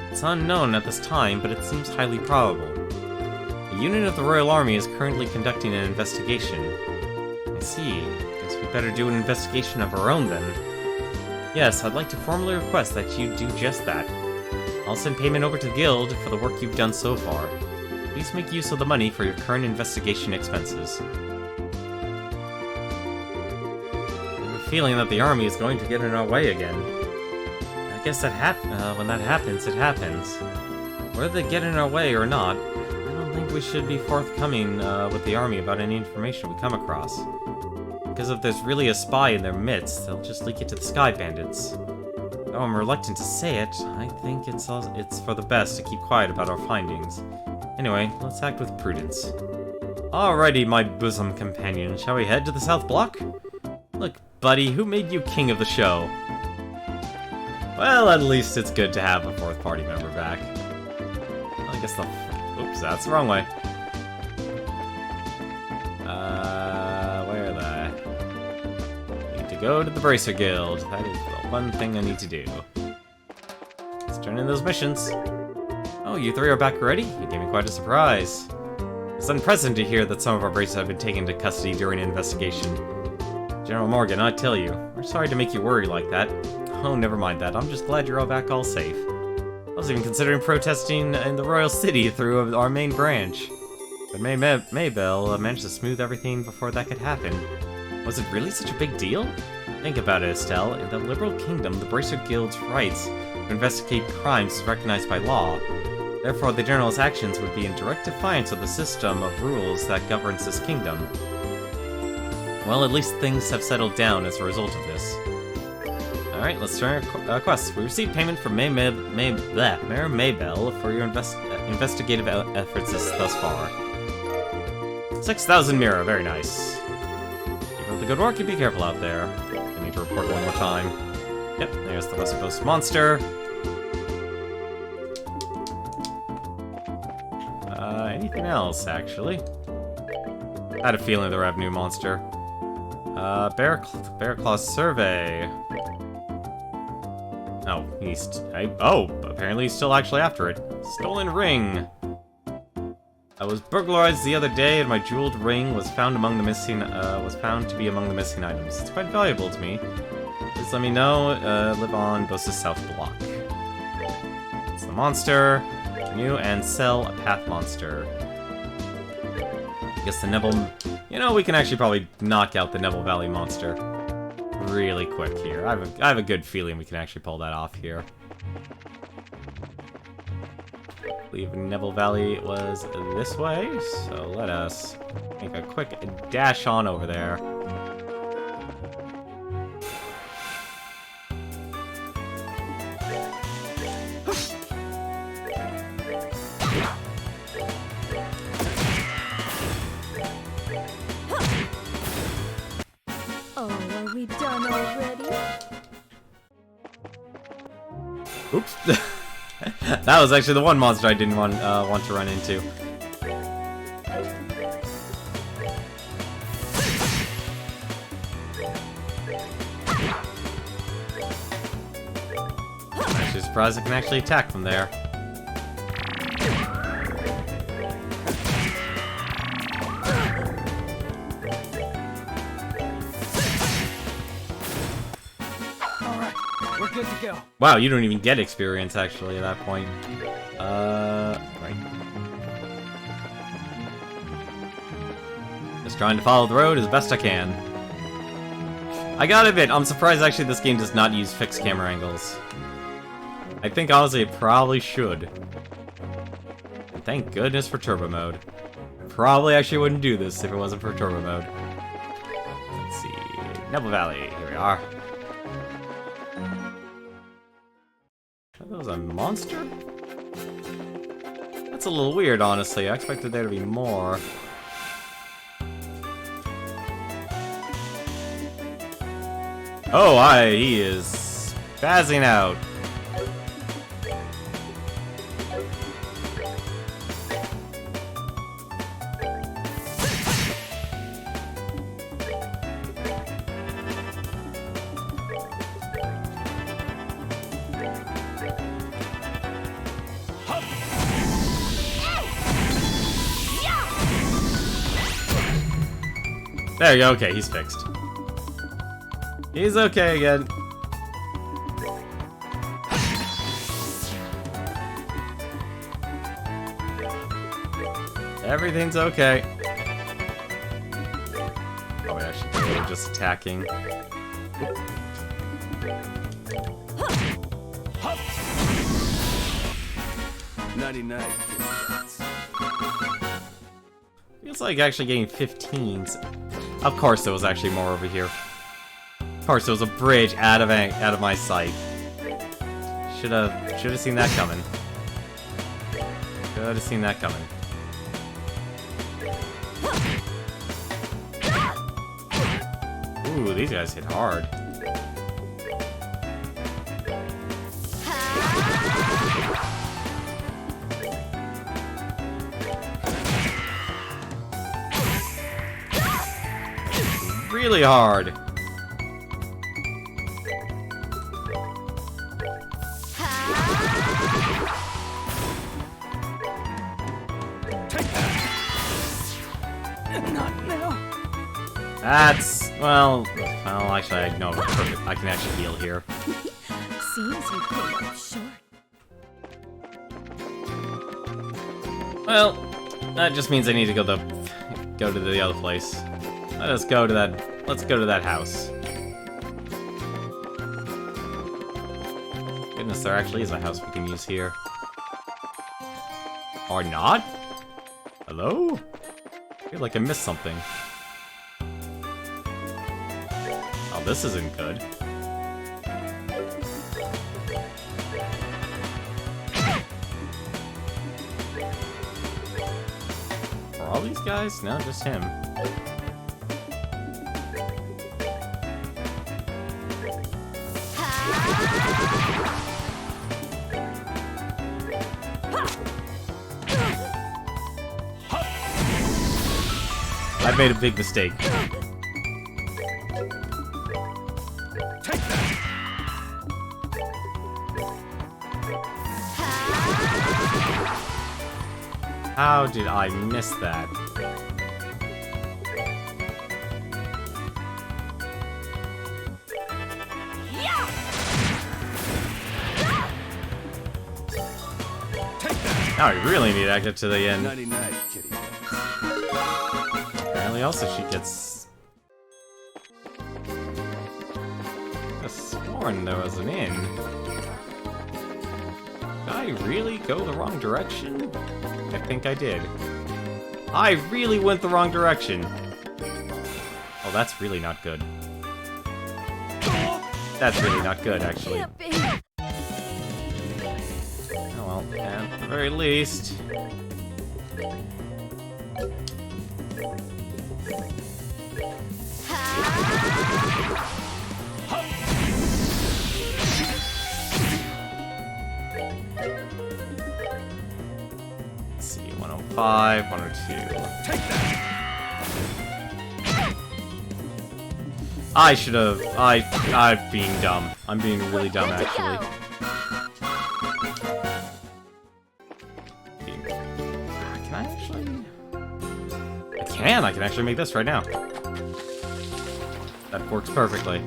It's unknown at this time, but it seems highly probable. A unit of the Royal Army is currently conducting an investigation. I see. Guess we better do an investigation of our own then. Yes, I'd like to formally request that you do just that. I'll send payment over to the Guild for the work you've done so far. Please make use of the money for your current investigation expenses. I have a feeling that the army is going to get in our way again. I guess when that happens, it happens. Whether they get in our way or not, I don't think we should be forthcoming with the army about any information we come across. Because if there's really a spy in their midst, they'll just leak it to the Sky Bandits. Though I'm reluctant to say it, I think it's for the best to keep quiet about our findings. Anyway, let's act with prudence. Alrighty, my bosom companion, shall we head to the South Block? Look, buddy, who made you king of the show? Well, at least it's good to have a fourth party member back. I guess the... Oops, that's the wrong way. Where the... Need to go to the Bracer Guild. That is the one thing I need to do. Let's turn in those missions. Oh, you three are back already? You gave me quite a surprise. It's unprecedented to hear that some of our bracers have been taken into custody during an investigation. General Morgan, I tell you, we're sorry to make you worry like that. Oh, never mind that. I'm just glad you're all back all safe. I was even considering protesting in the Royal City through our main branch. But Maybell managed to smooth everything before that could happen. Was it really such a big deal? Think about it, Estelle. In the Liberal Kingdom, the Bracer Guild's rights to investigate crimes is recognized by law. Therefore, the General's actions would be in direct defiance of the system of rules that governs this kingdom. Well, at least things have settled down as a result of this. Alright, let's turn our quest. We received payment from Mayor Maybell for your investigative efforts thus far. 6,000 Mira, very nice. Keep up the good work and be careful out there. I need to report one more time. Yep, there's the West Coast monster. Anything else, actually? I had a feeling the revenue monster. Bear Claw's survey. Oh, apparently he's still actually after it. Stolen ring. I was burglarized the other day, and my jeweled ring was found among the missing. Was found to be among the missing items. It's quite valuable to me. Please let me know. Live on Bosa's South Block. It's the monster. Renew and sell a path monster. I guess the Neville... You know, we can actually probably knock out the Neville Valley monster really quick here. I have a good feeling we can actually pull that off here. I believe Neville Valley was this way, so let us make a quick dash on over there. Oops. That was actually the one monster I didn't want to run into. I'm actually surprised I can actually attack from there. Good to go. Wow, you don't even get experience actually at that point. Right. Just trying to follow the road as best I can. I gotta admit, I'm surprised actually this game does not use fixed camera angles. I think honestly it probably should. And thank goodness for turbo mode. Probably actually wouldn't do this if it wasn't for turbo mode. Let's see. Neville Valley, here we are. That was a monster? That's a little weird, honestly. I expected there to be more. Oh, he is spazzing out. There you go, okay, he's fixed. He's okay again. Everything's okay. Oh wait, I should be just attacking. Feels like actually getting 15s. Of course there was actually more over here. Of course there was a bridge out of my sight. Should have seen that coming. Should have seen that coming. Ooh, these guys hit hard. really hard. Take that. Not now. That's well, actually, I know perfect. I can actually heal here. Seems you came up short. Well, that just means I need to go to the other place. Let's go to that house. Goodness, there actually is a house we can use here. Or not? Hello? I feel like I missed something. Oh, this isn't good. Are all these guys? No, just him. I made a big mistake. Take that. How did I miss that? Take that. Now I really need to get to the end. Nighty night, kitty. Apparently also she gets... I sworn there was an inn. Did I really go the wrong direction? I think I did. I really went the wrong direction. Oh, that's really not good. That's really not good, actually. Can't be. Oh well, at the very least... Let's see, 105, 102. Take that. I should have. I'm being dumb. I'm being really dumb, Where'd you actually. go? Can I actually? I can actually make this right now. That works perfectly.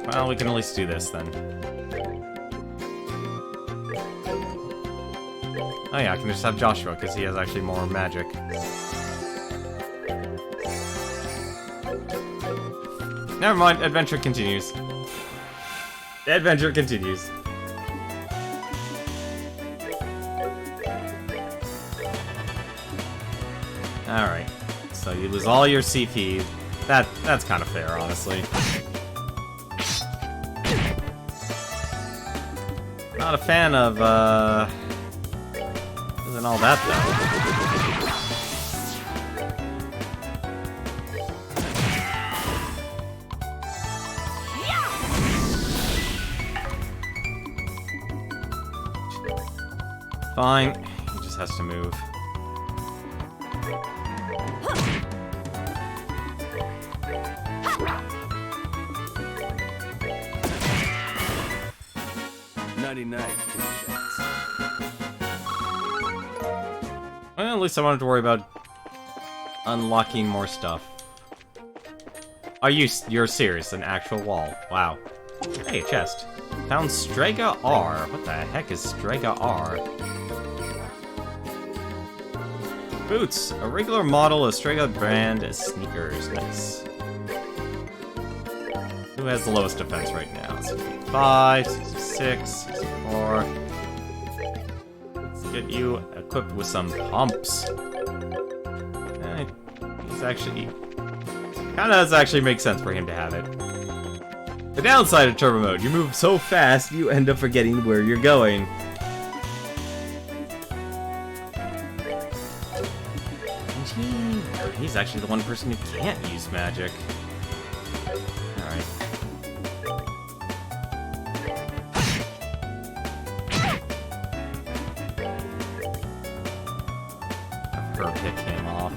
Well, we can at least do this then. Oh yeah, I can just have Joshua, because he has actually more magic. Never mind, adventure continues. The adventure continues. Alright, so you lose all your CP. That's kind of fair, honestly. Not a fan of, isn't all that, though. Fine, he just has to move. Nighty night, kitty cats. Well, at least I wanted to worry about unlocking more stuff. Are you're serious? An actual wall. Wow. Hey, a chest. Found Strega R. What the heck is Strega R? Boots. A regular model of Strega brand sneakers. Nice. Who has the lowest defense right now? 65, 66, 64. Let's get you equipped with some pumps. He's actually... Kinda does actually make sense for him to have it. The downside of turbo mode, you move so fast, you end up forgetting where you're going. He's actually the one person who can't use magic. Alright. her pick him off.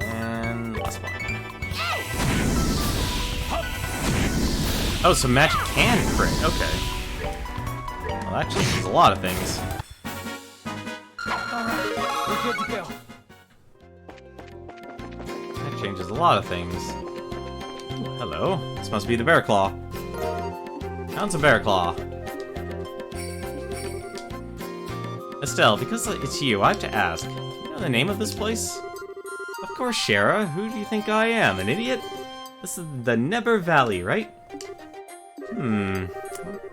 And last one. Oh, so magic can crit. Okay. Well, that changes a lot of things. We're good to go. That changes a lot of things. Ooh, hello. This must be the Bear Claw. Found some Bear Claw. Estelle, because it's you, I have to ask. Do you know the name of this place? Of course, Shara. Who do you think I am? An idiot? This is the Never Valley, right?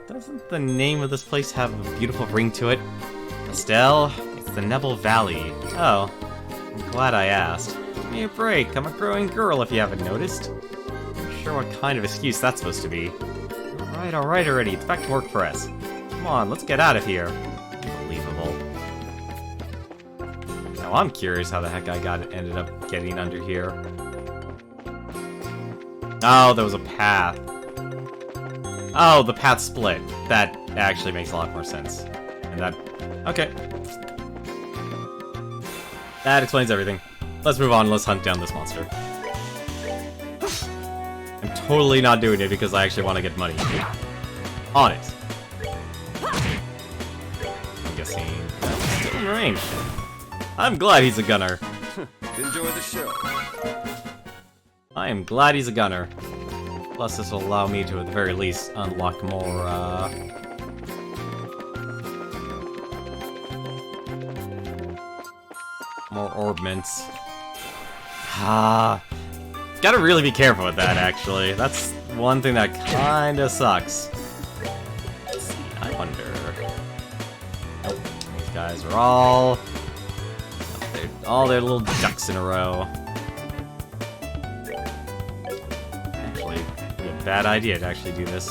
Doesn't the name of this place have a beautiful ring to it? Estelle, it's the Neville Valley. Oh, I'm glad I asked. Give me a break. I'm a growing girl, if you haven't noticed. I'm not sure what kind of excuse that's supposed to be. Alright already. It's back to work for us. Come on, let's get out of here. Unbelievable. Now I'm curious how the heck I ended up getting under here. Oh, there was a path. Oh, the path split. That actually makes a lot more sense. And that... Okay. That explains everything. Let's move on, let's hunt down this monster. I'm totally not doing it because I actually want to get money. On it. I'm guessing that's still in range. I'm glad he's a gunner. Enjoy the show. I am glad he's a gunner. Plus, this will allow me to, at the very least, unlock more, more orbments. Gotta really be careful with that, actually. That's one thing that kinda sucks. Let's see, I wonder... Nope, these guys are all their little ducks in a row. Actually, it'd be a bad idea to actually do this.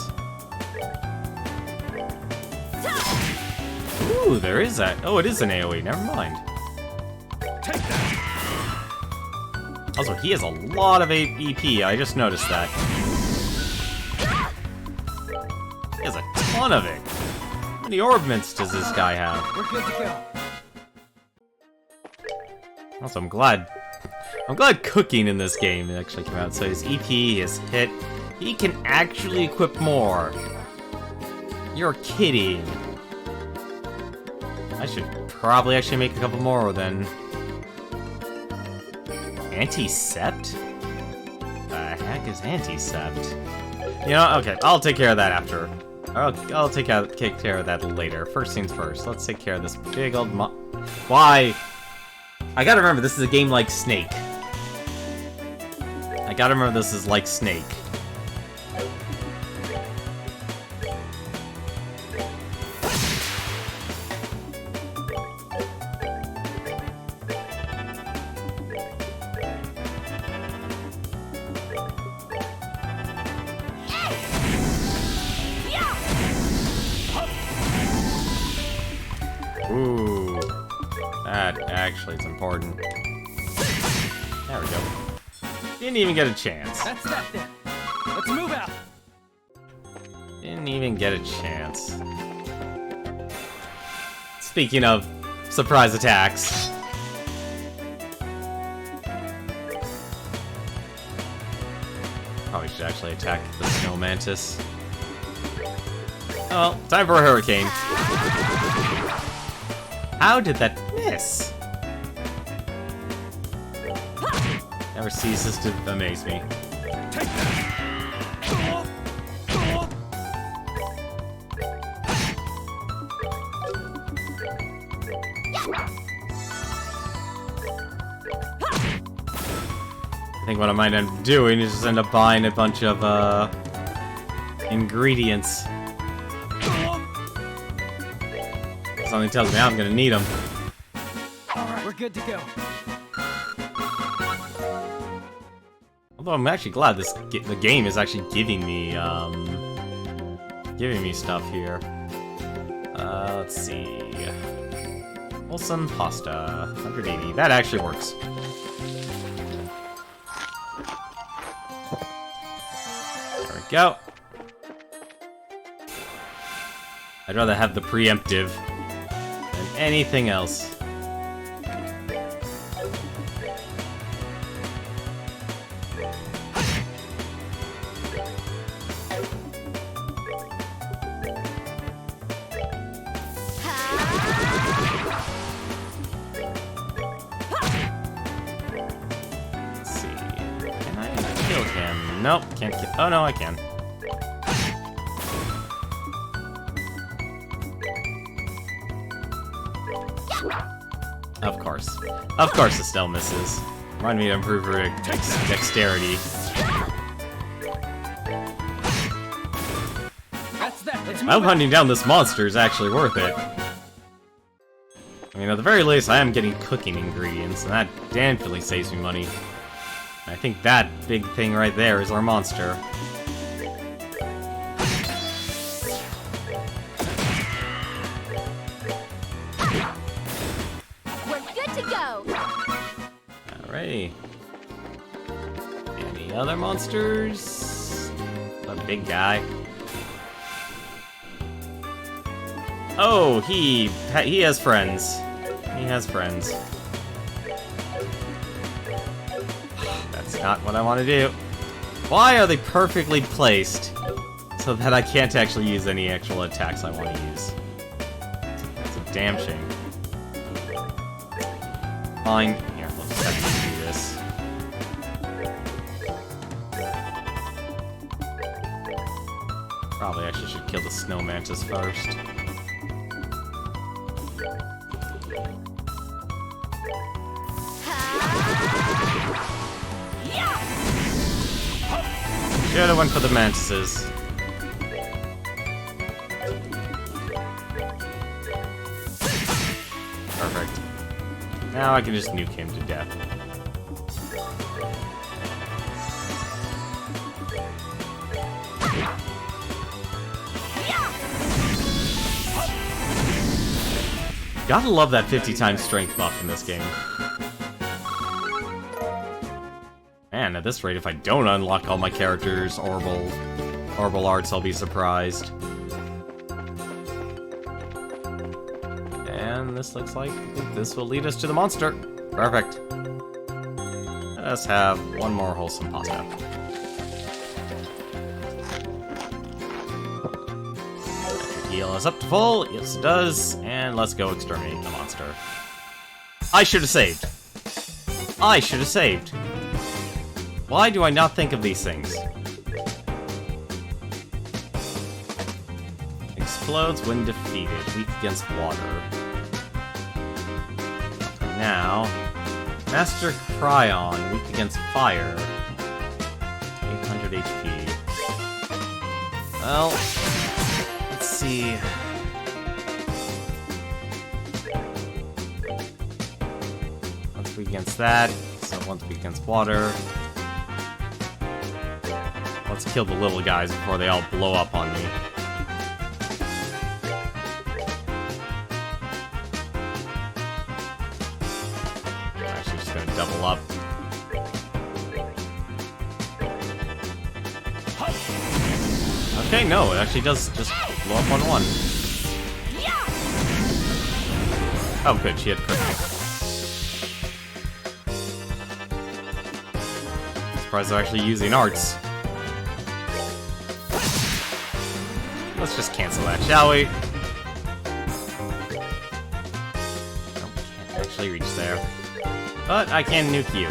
Ooh, there is that. Oh, it is an AoE, never mind. Take that. Also, he has a lot of EP, I just noticed that. He has a ton of it. How many orbments does this guy have? We're good to go. Also, I'm glad cooking in this game actually came out. So his EP, his hit, he can actually equip more. You're kidding. I should probably actually make a couple more then. Anti-sept? The heck is anti-sept? You know, okay, I'll take care of that after. I'll take care of that later. First things first. Let's take care of this big old Why? I gotta remember, this is a game like Snake. I gotta remember this is like Snake. Ooh, that actually is important. There we go. Didn't even get a chance. That's that then. Let's move out. Didn't even get a chance. Speaking of surprise attacks. Probably should actually attack the snow mantis. Oh, time for a hurricane. How did that miss? Never ceases to amaze me. Take that. I think what I might end up doing is just end up buying a bunch of ingredients. Something tells me I'm gonna need them. Alright, we're good to go. Although I'm actually glad the game is actually giving me stuff here. Let's see. Wholesome pasta, 180. That actually works. There we go. I'd rather have the preemptive than anything else. Let's see. Can I kill him? Nope, can't kill. Oh no, I can. Of course. Of course it still misses. Remind me to improve her dexterity. That's that. Let's I hope move it. hunting down this monster is actually worth it. I mean, at the very least, I am getting cooking ingredients, and that definitely saves me money. I think that big thing right there is our monster. We're good to go. Alrighty. Any other monsters? A big guy. Oh, he has friends. He has friends. That's not what I want to do. Why are they perfectly placed so that I can't actually use any actual attacks I want to use? That's a damn shame. Fine. Here, let's just have to do this. Probably actually should kill the snow mantis first. Should've went for the mantises. Perfect. Now I can just nuke him to death. Gotta love that 50 times strength buff in this game. Man, at this rate, if I don't unlock all my characters' orbital arts, I'll be surprised. And this looks like this will lead us to the monster. Perfect. Let us have one more wholesome pasta. Heal us up to full. Yes, it does. And let's go exterminate the monster. I should have saved. I should have saved. Why do I not think of these things? Explodes when defeated. Weak against water. Now, Master Cryon. Weak against fire. 800 HP. Well, let's see. Once weak against that. So once weak against water. Let's kill the little guys before they all blow up on me. I'm actually just gonna double up. Okay, no, it actually does just blow up on one. Oh, good, she had crit. Surprised they're actually using arts. Let's just cancel that, shall we? Nope, can't actually reach there. But I can nuke you.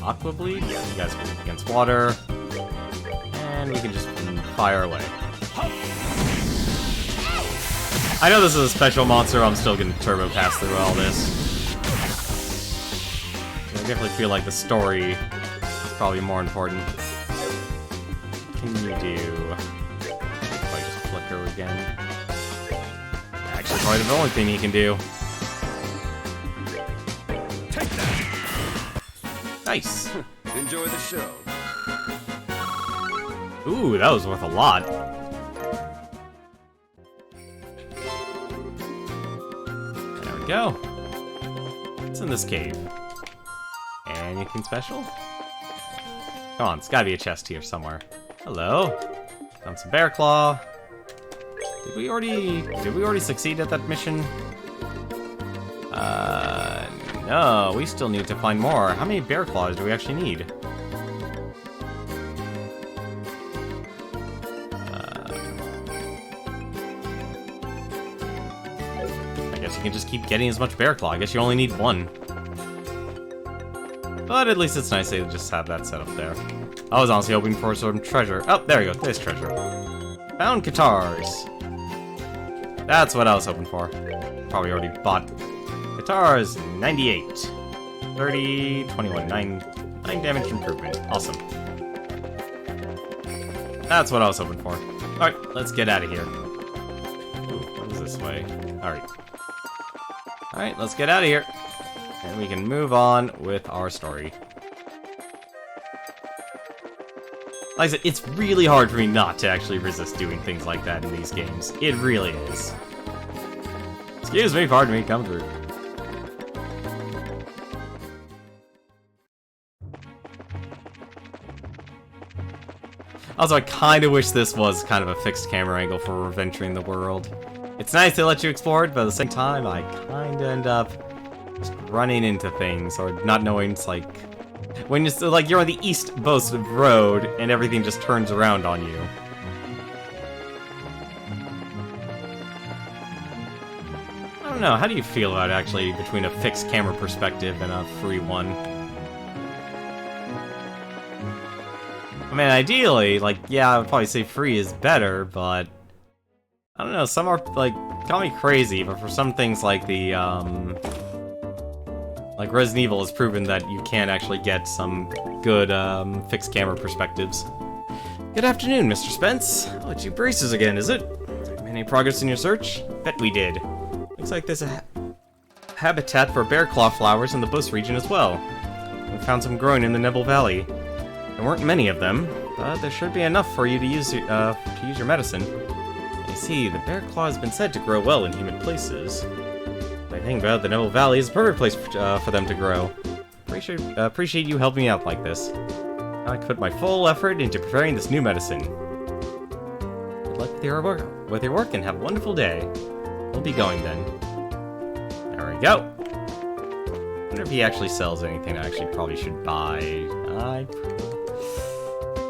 Aqua Bleed? Yeah, you guys are against water. And we can just fire away. I know this is a special monster, I'm still gonna turbo pass through all this. I definitely feel like the story probably more important. What can you do? If I just flicker again. Actually, probably the only thing he can do. Take that. Nice. Enjoy the show. Ooh, that was worth a lot. There we go. What's in this cave? Anything special? Come on, it's gotta be a chest here somewhere. Hello. Found some bear claw. Did we already succeed at that mission? No, we still need to find more. How many bear claws do we actually need? I guess you can just keep getting as much bear claw. I guess you only need one. But at least it's nice to just have that set up there. I was honestly hoping for some treasure. Oh, there we go. There's treasure. Found guitars. That's what I was hoping for. Probably already bought guitars. 98. 30, 21, 9 damage improvement. Awesome. That's what I was hoping for. Alright, let's get out of here. Ooh, what is this way? Alright. Alright, let's get out of here. And we can move on with our story. Like I said, it's really hard for me not to actually resist doing things like that in these games. It really is. Excuse me, pardon me, come through. Also, I kind of wish this was kind of a fixed camera angle for venturing the world. It's nice to let you explore it, but at the same time, I kind of end up just running into things or not knowing. It's like when you're on the East Coast Road and everything just turns around on you. I don't know. How do you feel about actually between a fixed camera perspective and a free one? I mean, ideally, like, yeah, I would probably say free is better, but I don't know. Some are like call me crazy, but for some things like the like Resident Evil has proven that you can actually get some good fixed camera perspectives. Good afternoon, Mr. Spence. Oh, it's you braces again, is it? Any progress in your search? Bet we did. Looks like there's a habitat for bear claw flowers in the Bush region as well. We found some growing in the Nebel Valley. There weren't many of them, but there should be enough for you to use your medicine. You see, the bear claw has been said to grow well in humid places. I think about the Nebel Valley is a perfect place for them to grow. Appreciate you helping me out like this. I put my full effort into preparing this new medicine. Good luck with your work and have a wonderful day. We'll be going then. There we go. I wonder if he actually sells anything I actually probably should buy.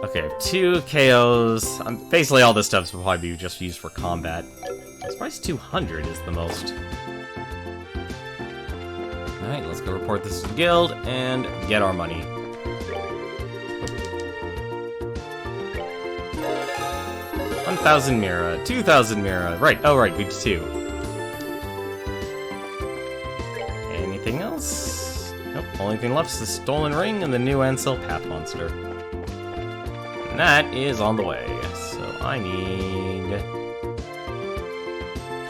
Okay, I have 2 KOs. Basically all this stuff will probably be just used for combat. This price 200 is the most. Alright, let's go report this to the guild and get our money. $1,000 Mira, 2,000 Mira. Right, oh right, we did 2. Anything else? Nope, only thing left is the stolen ring and the new Ansel Path Monster. And that is on the way, so I need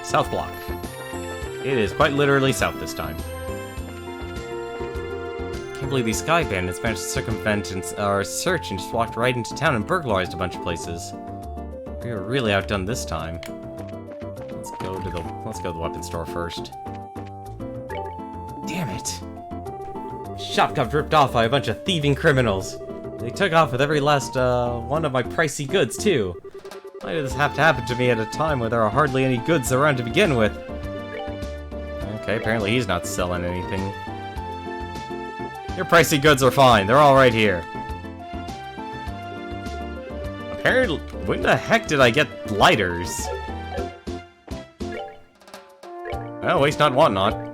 South Block. It is quite literally south this time. Can't believe these Sky Bandits managed to circumvent our search and just walked right into town and burglarized a bunch of places. We were really outdone this time. Let's go to the weapon store first. Damn it! Shop got ripped off by a bunch of thieving criminals. They took off with every last one of my pricey goods too. Why did this have to happen to me at a time where there are hardly any goods around to begin with? Okay, apparently he's not selling anything. Your pricey goods are fine. They're all right here. Apparently, when the heck did I get lighters? Oh, waste not, want not.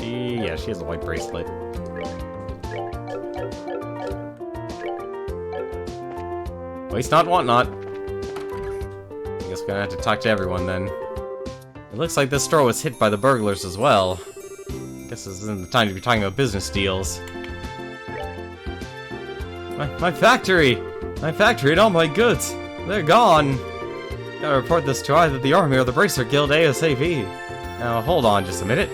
Yeah, she has a white bracelet. Waste not, want not. I guess we're gonna have to talk to everyone then. It looks like this store was hit by the burglars as well. Guess this isn't the time to be talking about business deals. My factory! My factory and all my goods! They're gone! Gotta report this to either the army or the Bracer Guild ASAP. Now hold on just a minute.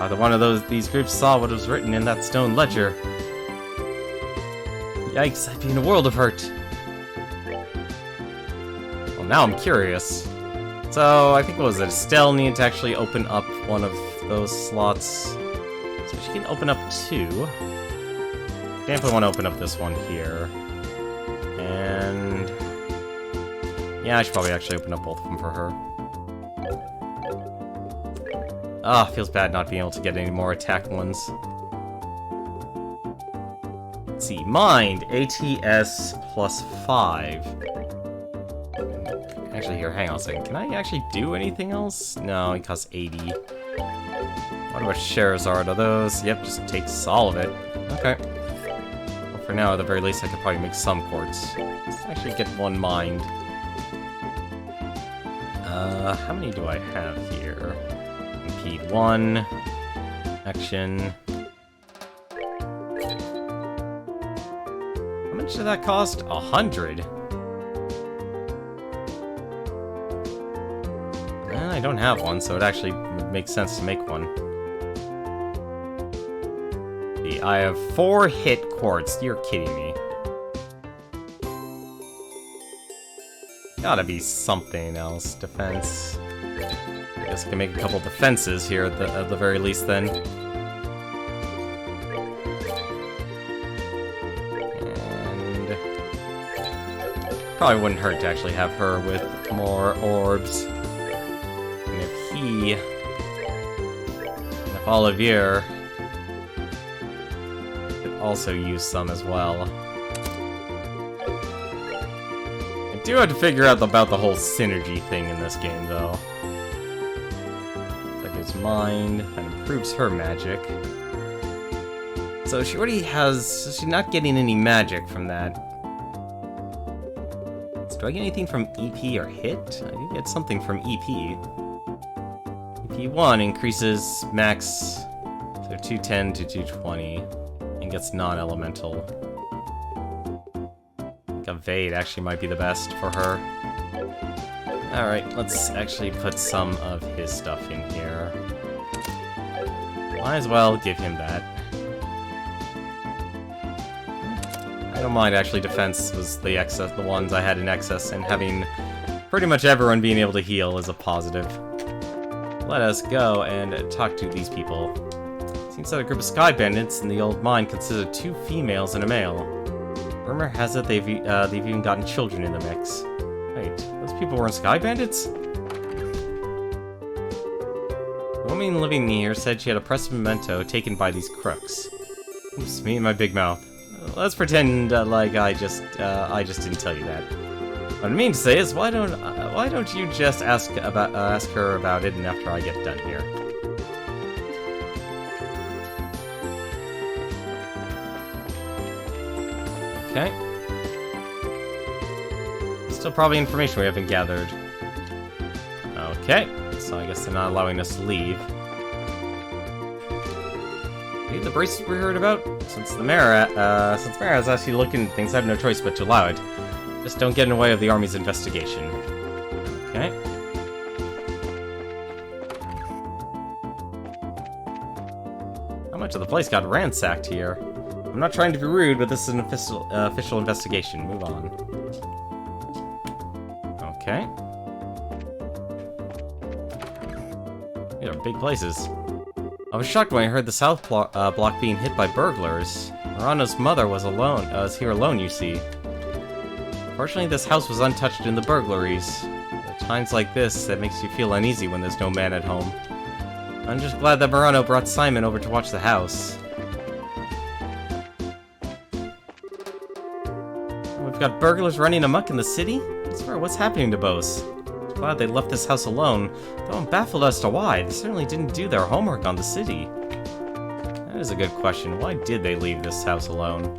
Either one of these groups saw what was written in that stone ledger. Yikes, I'd be in a world of hurt. Well, now I'm curious. So, I think, what was it? Estelle needed to actually open up one of those slots. So she can open up 2. Definitely want to open up this one here. And... yeah, I should probably actually open up both of them for her. Ah, feels bad not being able to get any more attack ones. Let's see, Mind, ATS plus 5. Actually, here, hang on a second. Can I actually do anything else? No, it costs 80. What about Sherazard? Are those? Yep, just takes all of it. Okay. Well, for now, at the very least, I could probably make some quartz. Let's actually get one Mind. How many do I have here? Impede 1. Action. How much did that cost? 100. I don't have one, so it actually would make sense to make one. I have 4 hit quartz. You're kidding me. Gotta be something else. Defense. I guess I can make a couple defenses here at the very least then. And... probably wouldn't hurt to actually have her with more orbs. And if Olivier could also use some as well. I do have to figure out about the whole synergy thing in this game, though. That gives Mind, that improves her magic. So she already has... so she's not getting any magic from that. So do I get anything from EP or hit? I do get something from EP. EP1 increases max, so 210 to 220, and gets non-elemental. I think Evade actually might be the best for her. Alright, let's actually put some of his stuff in here. Might as well give him that. I don't mind, actually. Defense was the excess, the ones I had in excess, and having pretty much everyone being able to heal is a positive. Let us go and talk to these people. Seems that a group of sky bandits in the old mine consisted of 2 females and a male. Rumor has it they've even gotten children in the mix. Wait, those people weren't sky bandits? The woman living here said she had a precious memento taken by these crooks. Oops, me and my big mouth. Let's pretend like I just didn't tell you that. What I mean to say is, why don't you just ask her about it, and after I get done here. Okay. Still probably information we haven't gathered. Okay, so I guess they're not allowing us to leave. Leave the braces we heard about? Since Mara is actually looking at things, I have no choice but to allow it. Just don't get in the way of the army's investigation. Okay. How much of the place got ransacked here? I'm not trying to be rude, but this is an official investigation. Move on. Okay. These are big places. I was shocked when I heard the south block being hit by burglars. Murano's mother was here alone, you see. Fortunately, this house was untouched in the burglaries. At times like this, that makes you feel uneasy when there's no man at home. I'm just glad that Murano brought Simon over to watch the house. We've got burglars running amok in the city? I swear, what's happening to Bose? I'm glad they left this house alone, though I'm baffled as to why. They certainly didn't do their homework on the city. That is a good question. Why did they leave this house alone?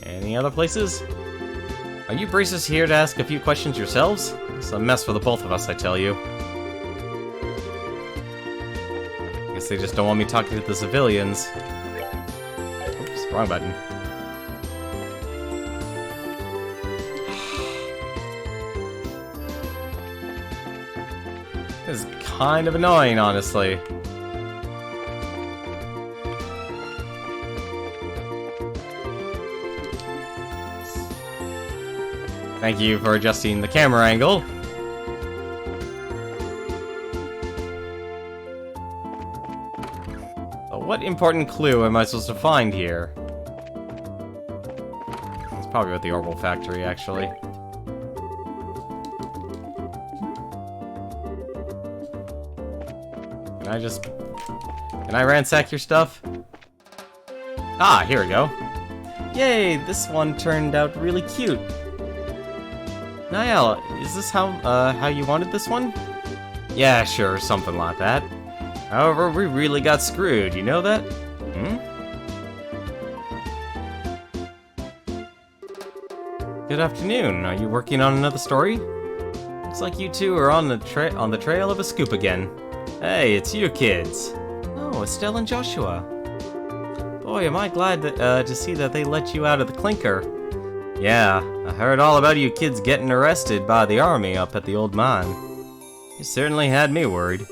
Any other places? Are you braces here to ask a few questions yourselves? It's a mess for the both of us, I tell you. I guess they just don't want me talking to the civilians. Oops, wrong button. This is kind of annoying, honestly. Thank you for adjusting the camera angle. What important clue am I supposed to find here? It's probably at the Orbital Factory, actually. Can I ransack your stuff? Ah, here we go. Yay, this one turned out really cute. Niall, is this how you wanted this one? Yeah, sure, something like that. However, we really got screwed, you know that? Good afternoon, are you working on another story? Looks like you two are on the trail of a scoop again. Hey, it's you kids. Oh, Estelle and Joshua. Boy, am I glad to see that they let you out of the clinker. Yeah, I heard all about you kids getting arrested by the army up at the old mine. You certainly had me worried.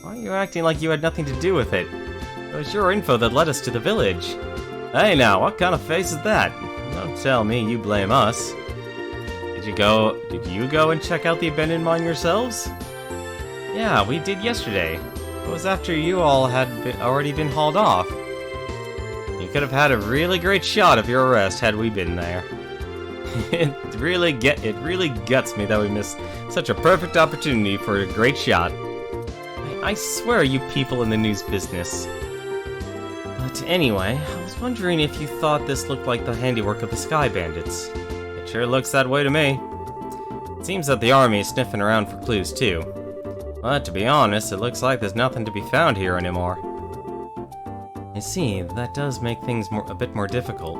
Why are you acting like you had nothing to do with it? It was your info that led us to the village. Hey now, what kind of face is that? Don't tell me you blame us. Did you go and check out the abandoned mine yourselves? Yeah, we did yesterday. It was after you all had already been hauled off. You could have had a really great shot of your arrest had we been there. It really guts me that we missed such a perfect opportunity for a great shot. I swear you people in the news business. But anyway, I was wondering if you thought this looked like the handiwork of the Sky Bandits. It sure looks that way to me. It seems that the army is sniffing around for clues too. But to be honest, it looks like there's nothing to be found here anymore. I see, that does make things a bit more difficult.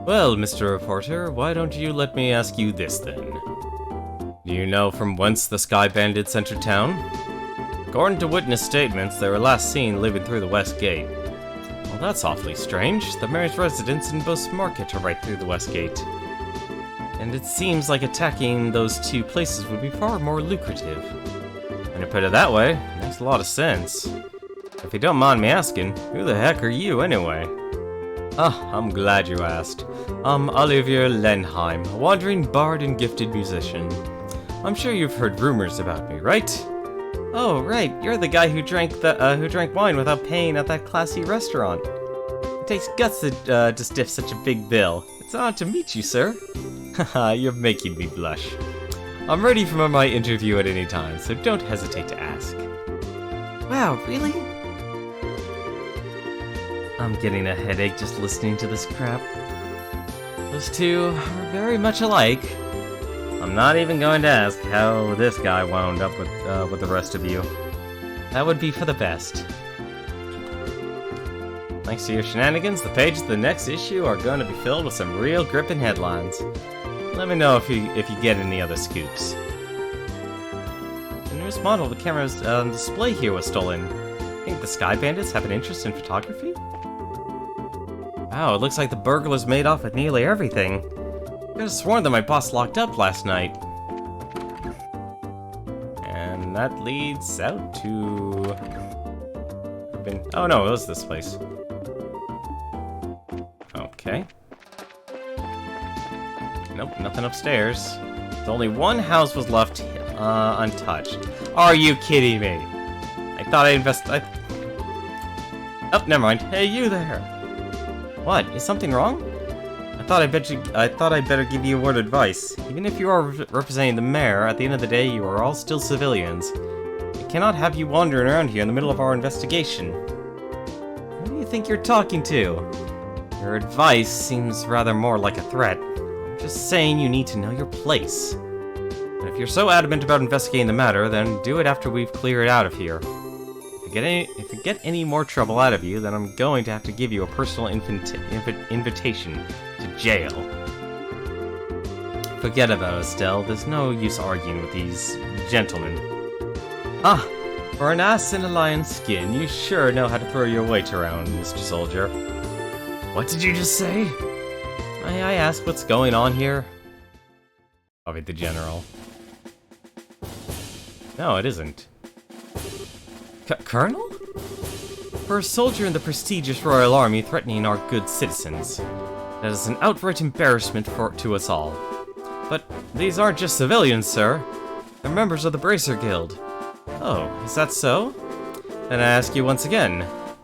Well, Mr. Reporter, why don't you let me ask you this then? Do you know from whence the Sky Bandits entered town? According to witness statements, they were last seen leaving through the West Gate. Well, that's awfully strange. The mayor's residence in Boast Market are right through the West Gate. And it seems like attacking those two places would be far more lucrative. When you put it that way, it makes a lot of sense. If you don't mind me asking, who the heck are you anyway? Ah, I'm glad you asked. I'm Olivier Lenheim, a wandering bard and gifted musician. I'm sure you've heard rumors about me, right? Oh, right, you're the guy who drank wine without paying at that classy restaurant. It takes guts to stiff such a big bill. It's an honor to meet you, sir. Haha, you're making me blush. I'm ready for my interview at any time, so don't hesitate to ask. Wow, really? I'm getting a headache just listening to this crap. Those two are very much alike. I'm not even going to ask how this guy wound up with the rest of you. That would be for the best. Thanks to your shenanigans, the pages of the next issue are going to be filled with some real gripping headlines. Let me know if you get any other scoops. The newest model of the camera's display here was stolen. Think the Sky Bandits have an interest in photography? Wow, it looks like the burglars made off with nearly everything. I could have sworn that my boss locked up last night. And that leads out to... Oh no, it was this place. Okay. Nope, nothing upstairs. Only one house was left untouched. Are you kidding me? I thought Oh, never mind. Hey, you there. What? Is something wrong? I thought I'd better give you a word of advice. Even if you are representing the mayor, at the end of the day, you are all still civilians. I cannot have you wandering around here in the middle of our investigation. Who do you think you're talking to? Your advice seems rather more like a threat. I'm just saying you need to know your place. And if you're so adamant about investigating the matter, then do it after we've cleared it out of here. If you get any more trouble out of you, then I'm going to have to give you a personal invitation to jail. Forget about it, Estelle. There's no use arguing with these gentlemen. Ah, for an ass in a lion's skin, you sure know how to throw your weight around, Mr. Soldier. What did you just say? May I ask what's going on here? Probably the general. No, it isn't. Colonel? For a soldier in the prestigious Royal Army threatening our good citizens. That is an outright embarrassment to us all. But these aren't just civilians, sir. They're members of the Bracer Guild. Oh, is that so? Then I ask you once again,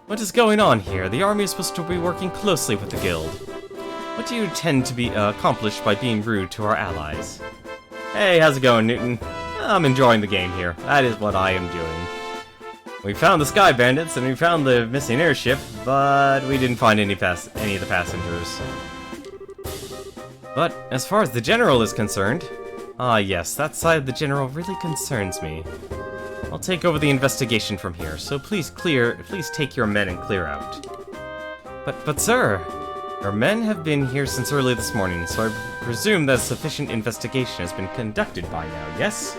what is going on here? The army is supposed to be working closely with the guild. What do you intend to be accomplished by being rude to our allies? Hey, how's it going, Newton? I'm enjoying the game here. That is what I am doing. We found the Sky Bandits and we found the missing airship, but we didn't find any of the passengers. But as far as the General is concerned, yes, that side of the General really concerns me. I'll take over the investigation from here, so please take your men and clear out. But sir, our men have been here since early this morning, so I presume that sufficient investigation has been conducted by now, yes?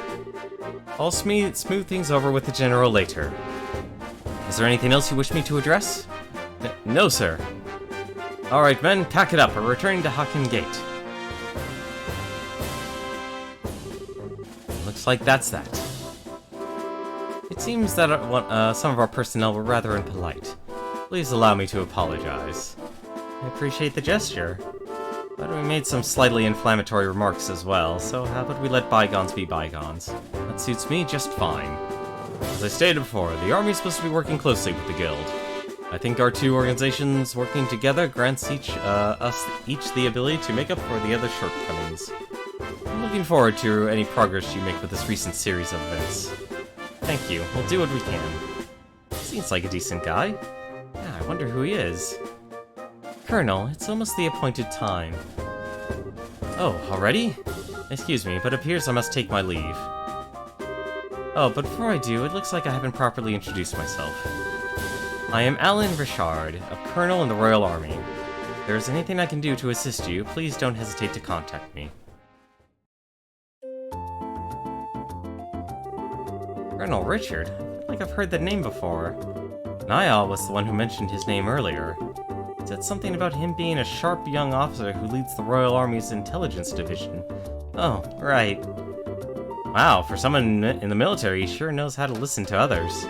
I'll smooth things over with the General later. Is there anything else you wish me to address? No, sir. Alright, men, pack it up. We're returning to Hakken Gate. Looks like that's that. It seems that some of our personnel were rather impolite. Please allow me to apologize. I appreciate the gesture, but we made some slightly inflammatory remarks as well, so how about we let bygones be bygones? That suits me just fine. As I stated before, the army is supposed to be working closely with the guild. I think our two organizations working together grants us each the ability to make up for the other's shortcomings. I'm looking forward to any progress you make with this recent series of events. Thank you. We'll do what we can. Seems like a decent guy. Yeah, I wonder who he is. Colonel, it's almost the appointed time. Oh, already? Excuse me, but it appears I must take my leave. Oh, but before I do, it looks like I haven't properly introduced myself. I am Alan Richard, a colonel in the Royal Army. If there is anything I can do to assist you, please don't hesitate to contact me. Colonel Richard? I feel like I've heard that name before. Niall was the one who mentioned his name earlier. He said something about him being a sharp young officer who leads the Royal Army's intelligence division. Oh, right. Wow, for someone in the military, he sure knows how to listen to others.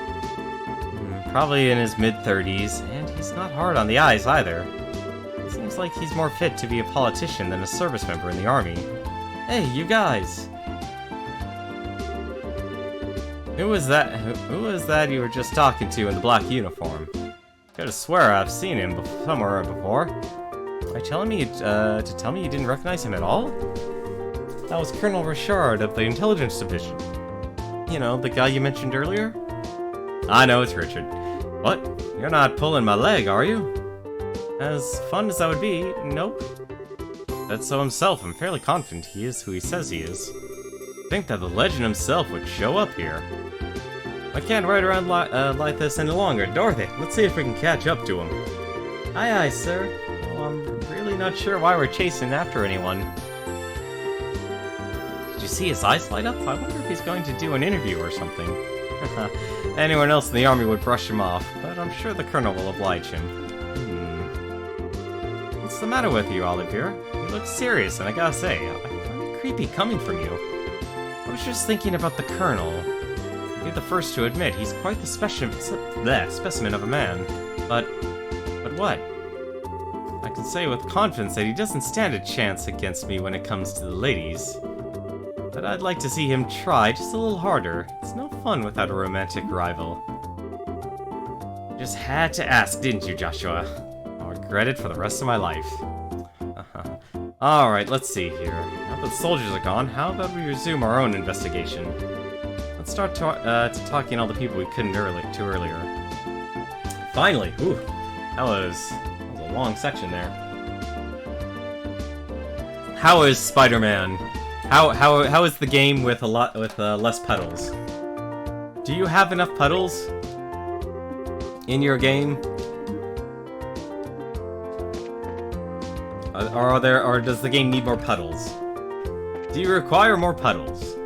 Probably in his mid-30s, and he's not hard on the eyes either. Seems like he's more fit to be a politician than a service member in the army. Hey, you guys! Who was that you were just talking to in the black uniform? Could've swear I've seen him somewhere before. Are you telling me to tell me you didn't recognize him at all? That was Colonel Richard of the Intelligence Division. You know, the guy you mentioned earlier? I know, it's Richard. What? You're not pulling my leg, are you? As fun as that would be, nope. That's so himself. I'm fairly confident he is who he says he is. Think that the legend himself would show up here. I can't ride around like this any longer. Dorothy, let's see if we can catch up to him. Aye, sir. Well, I'm really not sure why we're chasing after anyone. Did you see his eyes light up? I wonder if he's going to do an interview or something. Anyone else in the army would brush him off, but I'm sure the colonel will oblige him. What's the matter with you, Olivier? You look serious, and I gotta say, I find it creepy coming from you. I was just thinking about the colonel. You're the first to admit he's quite the specimen of a man. But what? I can say with confidence that he doesn't stand a chance against me when it comes to the ladies. But I'd like to see him try just a little harder. It's no fun without a romantic rival. You just had to ask, didn't you, Joshua? I'll regret it for the rest of my life. Alright, let's see here. Now that the soldiers are gone, how about we resume our own investigation? Let's start talking all the people we couldn't to earlier. Finally! Ooh, that was a long section there. How is Spider-Man? How is the game with less puddles? Do you have enough puddles in your game? Or does the game need more puddles? Do you require more puddles?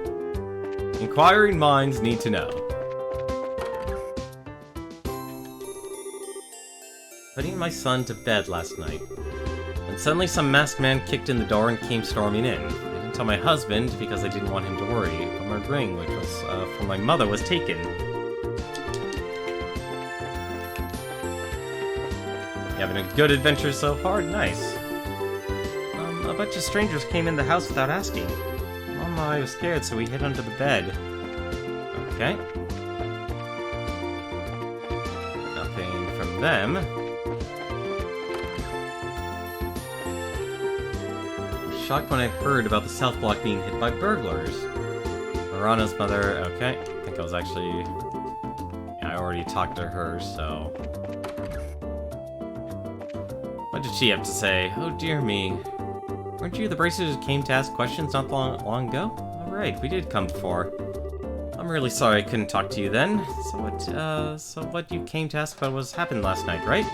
Inquiring minds need to know. Putting my son to bed last night, and suddenly some masked man kicked in the door and came storming in. I didn't tell my husband because I didn't want him to worry, but my ring, which was from my mother, was taken. You having a good adventure so far? Nice. A bunch of strangers came in the house without asking. Mom and I was scared, so we hid under the bed. Okay. Nothing from them. Shocked when I heard about the South Block being hit by burglars. Marana's mother, okay. I think I was actually... Yeah, I already talked to her, so... What did she have to say? Oh dear me. Weren't you the bracers who came to ask questions not long ago? Alright, we did come before. I'm really sorry I couldn't talk to you then. So what you came to ask about was happened last night, right?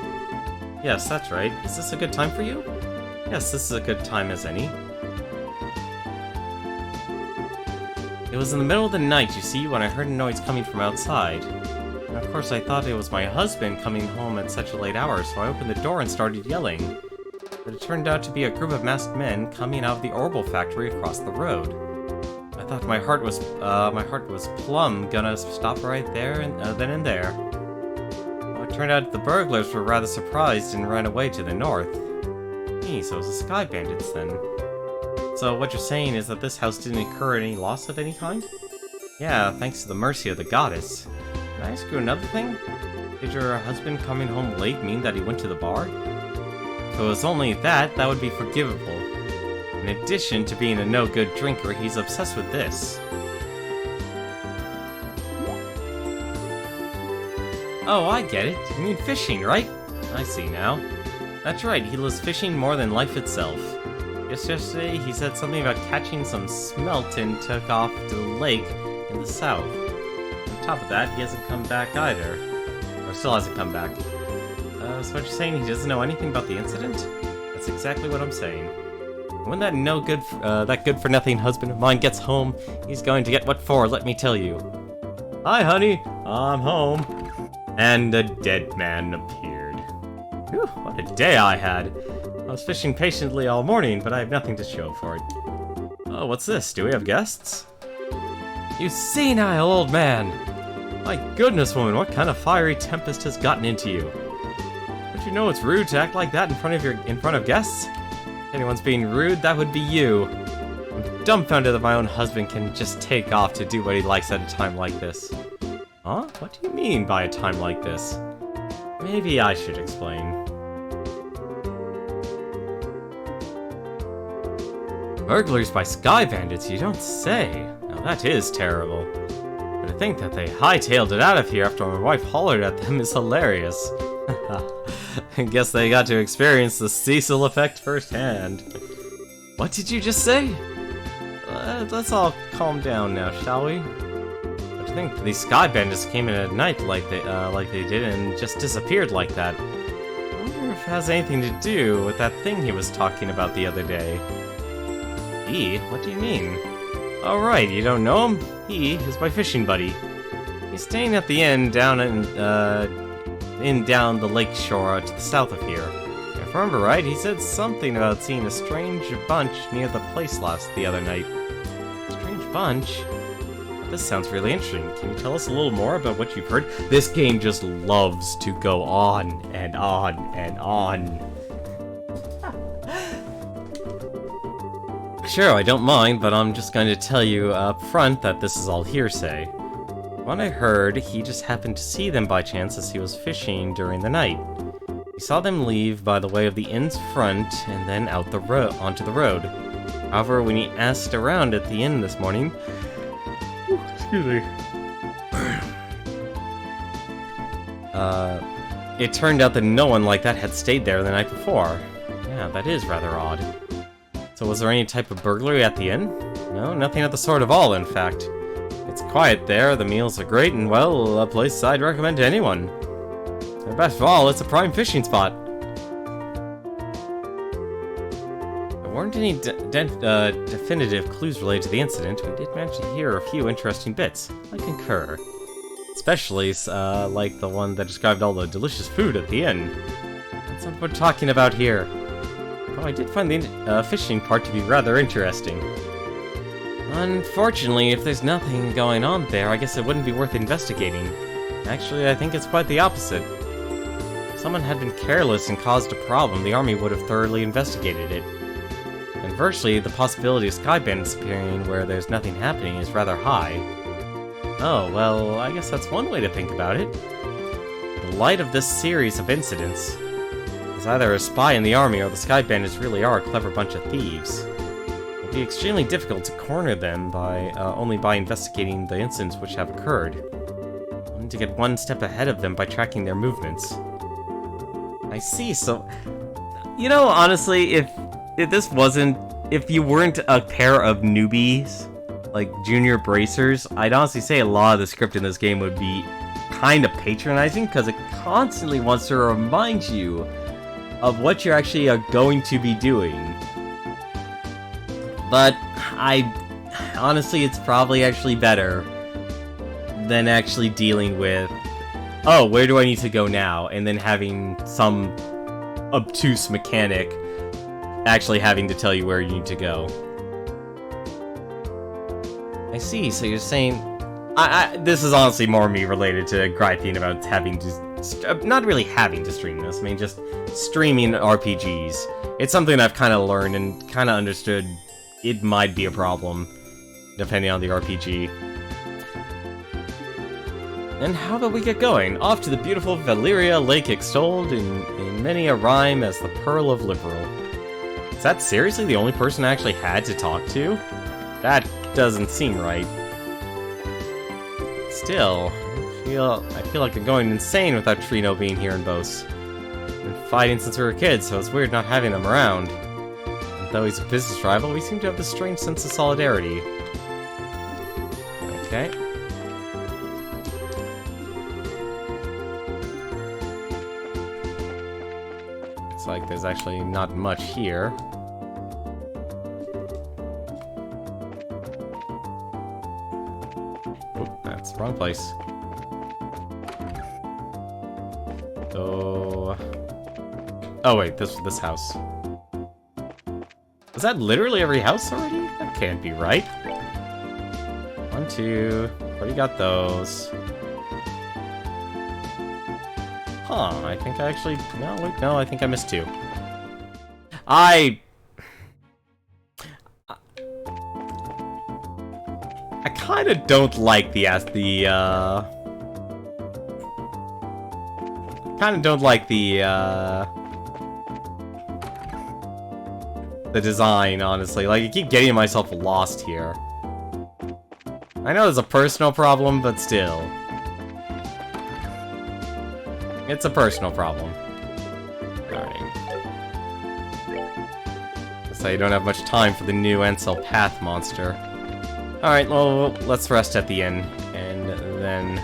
Yes, that's right. Is this a good time for you? Yes, this is a good time as any. It was in the middle of the night, you see, when I heard a noise coming from outside. And of course I thought it was my husband coming home at such a late hour, so I opened the door and started yelling. But it turned out to be a group of masked men coming out of the Orbital factory across the road. I thought my heart was plumb gonna stop right there and then and there. Well, it turned out the burglars were rather surprised and ran away to the north. So it was the Sky Bandits then. So what you're saying is that this house didn't incur any loss of any kind? Yeah, thanks to the mercy of the goddess. Can I ask you another thing? Did your husband coming home late mean that he went to the bar? If it was only that, that would be forgivable. In addition to being a no-good drinker, he's obsessed with this. Oh, I get it. You mean fishing, right? I see now. That's right, he loves fishing more than life itself. Just yesterday, he said something about catching some smelt and took off to the lake in the south. On top of that, he hasn't come back either. Or still hasn't come back. So what you're saying, he doesn't know anything about the incident? That's exactly what I'm saying. When that that good-for-nothing husband of mine gets home, he's going to get what for, let me tell you. Hi, honey, I'm home. And a dead man appeared. Whew, what a day I had. I was fishing patiently all morning, but I have nothing to show for it. Oh, what's this? Do we have guests? You senile old man! My goodness, woman, what kind of fiery tempest has gotten into you? Don't you know it's rude to act like that in front of guests? If anyone's being rude, that would be you. I'm dumbfounded that my own husband can just take off to do what he likes at a time like this. Huh? What do you mean by a time like this? Maybe I should explain. Burglars by Sky Bandits, you don't say. Now that is terrible. But to think that they hightailed it out of here after my wife hollered at them is hilarious. I guess they got to experience the Cecil effect firsthand. What did you just say? Let's all calm down now, shall we? But to think that these Sky Bandits came in at night like they did and just disappeared like that. I wonder if it has anything to do with that thing he was talking about the other day. He? What do you mean? Oh right, you don't know him? He is my fishing buddy. He's staying at the inn down down the lake shore to the south of here. If I remember right, he said something about seeing a strange bunch near the place the other night. Strange bunch? This sounds really interesting. Can you tell us a little more about what you've heard? This game just loves to go on and on and on. Sure, I don't mind, but I'm just going to tell you up front that this is all hearsay. When I heard, he just happened to see them by chance as he was fishing during the night. He saw them leave by the way of the inn's front and then out onto the road. However, when he asked around at the inn this morning... excuse me. It turned out that no one like that had stayed there the night before. Yeah, that is rather odd. So was there any type of burglary at the inn? No, nothing of the sort at all, in fact. It's quiet there, the meals are great, and well, a place I'd recommend to anyone. And best of all, it's a prime fishing spot. There weren't any definitive clues related to the incident. We did manage to hear a few interesting bits. I concur. Especially, like the one that described all the delicious food at the inn. That's what we're talking about here. Though I did find the fishing part to be rather interesting. Unfortunately, if there's nothing going on there, I guess it wouldn't be worth investigating. Actually, I think it's quite the opposite. If someone had been careless and caused a problem, the army would have thoroughly investigated it. Conversely, the possibility of sky bandits appearing where there's nothing happening is rather high. Oh, well, I guess that's one way to think about it. In the light of this series of incidents, there's either a spy in the army or the sky bandits really are a clever bunch of thieves. It will be extremely difficult to corner them only by investigating the incidents which have occurred. I need to get one step ahead of them by tracking their movements. I see, so... You know, honestly, if you weren't a pair of newbies, like junior bracers, I'd honestly say a lot of the script in this game would be kind of patronizing, because it constantly wants to remind you of what you're actually going to be doing. But honestly, it's probably actually better than actually dealing with, oh, where do I need to go now? And then having some obtuse mechanic actually having to tell you where you need to go. I see, so you're saying... this is honestly more me related to griping about having to... not really having to stream this, I mean just streaming RPGs. It's something I've kind of learned and kind of understood it might be a problem, depending on the RPG. And how about we get going? Off to the beautiful Valeria Lake, extolled in many a rhyme as the Pearl of Liberal. Is that seriously the only person I actually had to talk to? That doesn't seem right. Still, I feel like I'm going insane without Trino being here in Bose. We've been fighting since we were kids, so it's weird not having him around. And though he's a business rival, we seem to have this strange sense of solidarity. Okay. Looks like there's actually not much here. Oh, that's the wrong place. Oh wait, this house. Is that literally every house already? That can't be right. 1, 2. Already got those. Huh, I think I actually... No, wait, no, I think I missed 2. I kind of don't like the design, honestly. Like, I keep getting myself lost here. I know there's a personal problem, but still. It's a personal problem. Alright. Looks like you don't have much time for the new Ansel Path monster. Alright, well, let's rest at the inn, and then...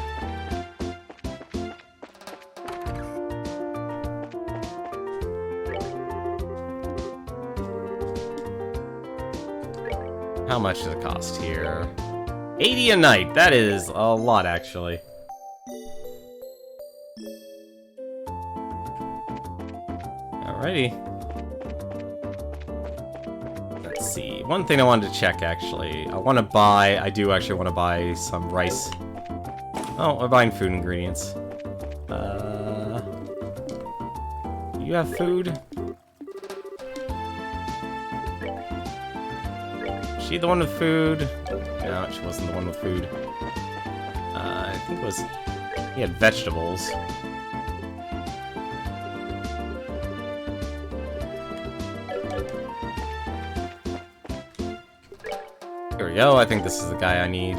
How much does it cost here? 80 a night! That is a lot, actually. Alrighty. Let's see. One thing I wanted to check, actually. I do actually want to buy some rice. Oh, we're buying food ingredients. Do you have food? Is she the one with food? No, she wasn't the one with food. I think it was... He had vegetables. Here we go, I think this is the guy I need.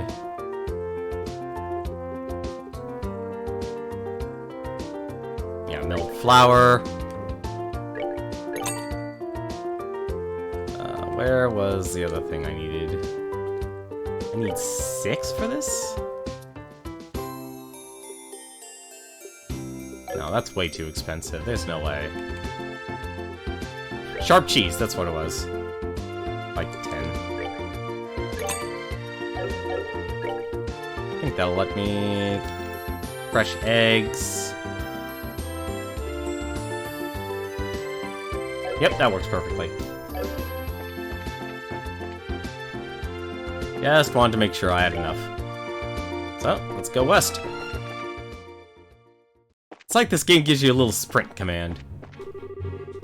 Yeah, milled flour. Where was the other thing I needed? I need 6 for this? No, that's way too expensive. There's no way. Sharp cheese, that's what it was. Like 10. I think that'll let me... Fresh eggs. Yep, that works perfectly. Just wanted to make sure I had enough. So, let's go west. It's like this game gives you a little sprint command.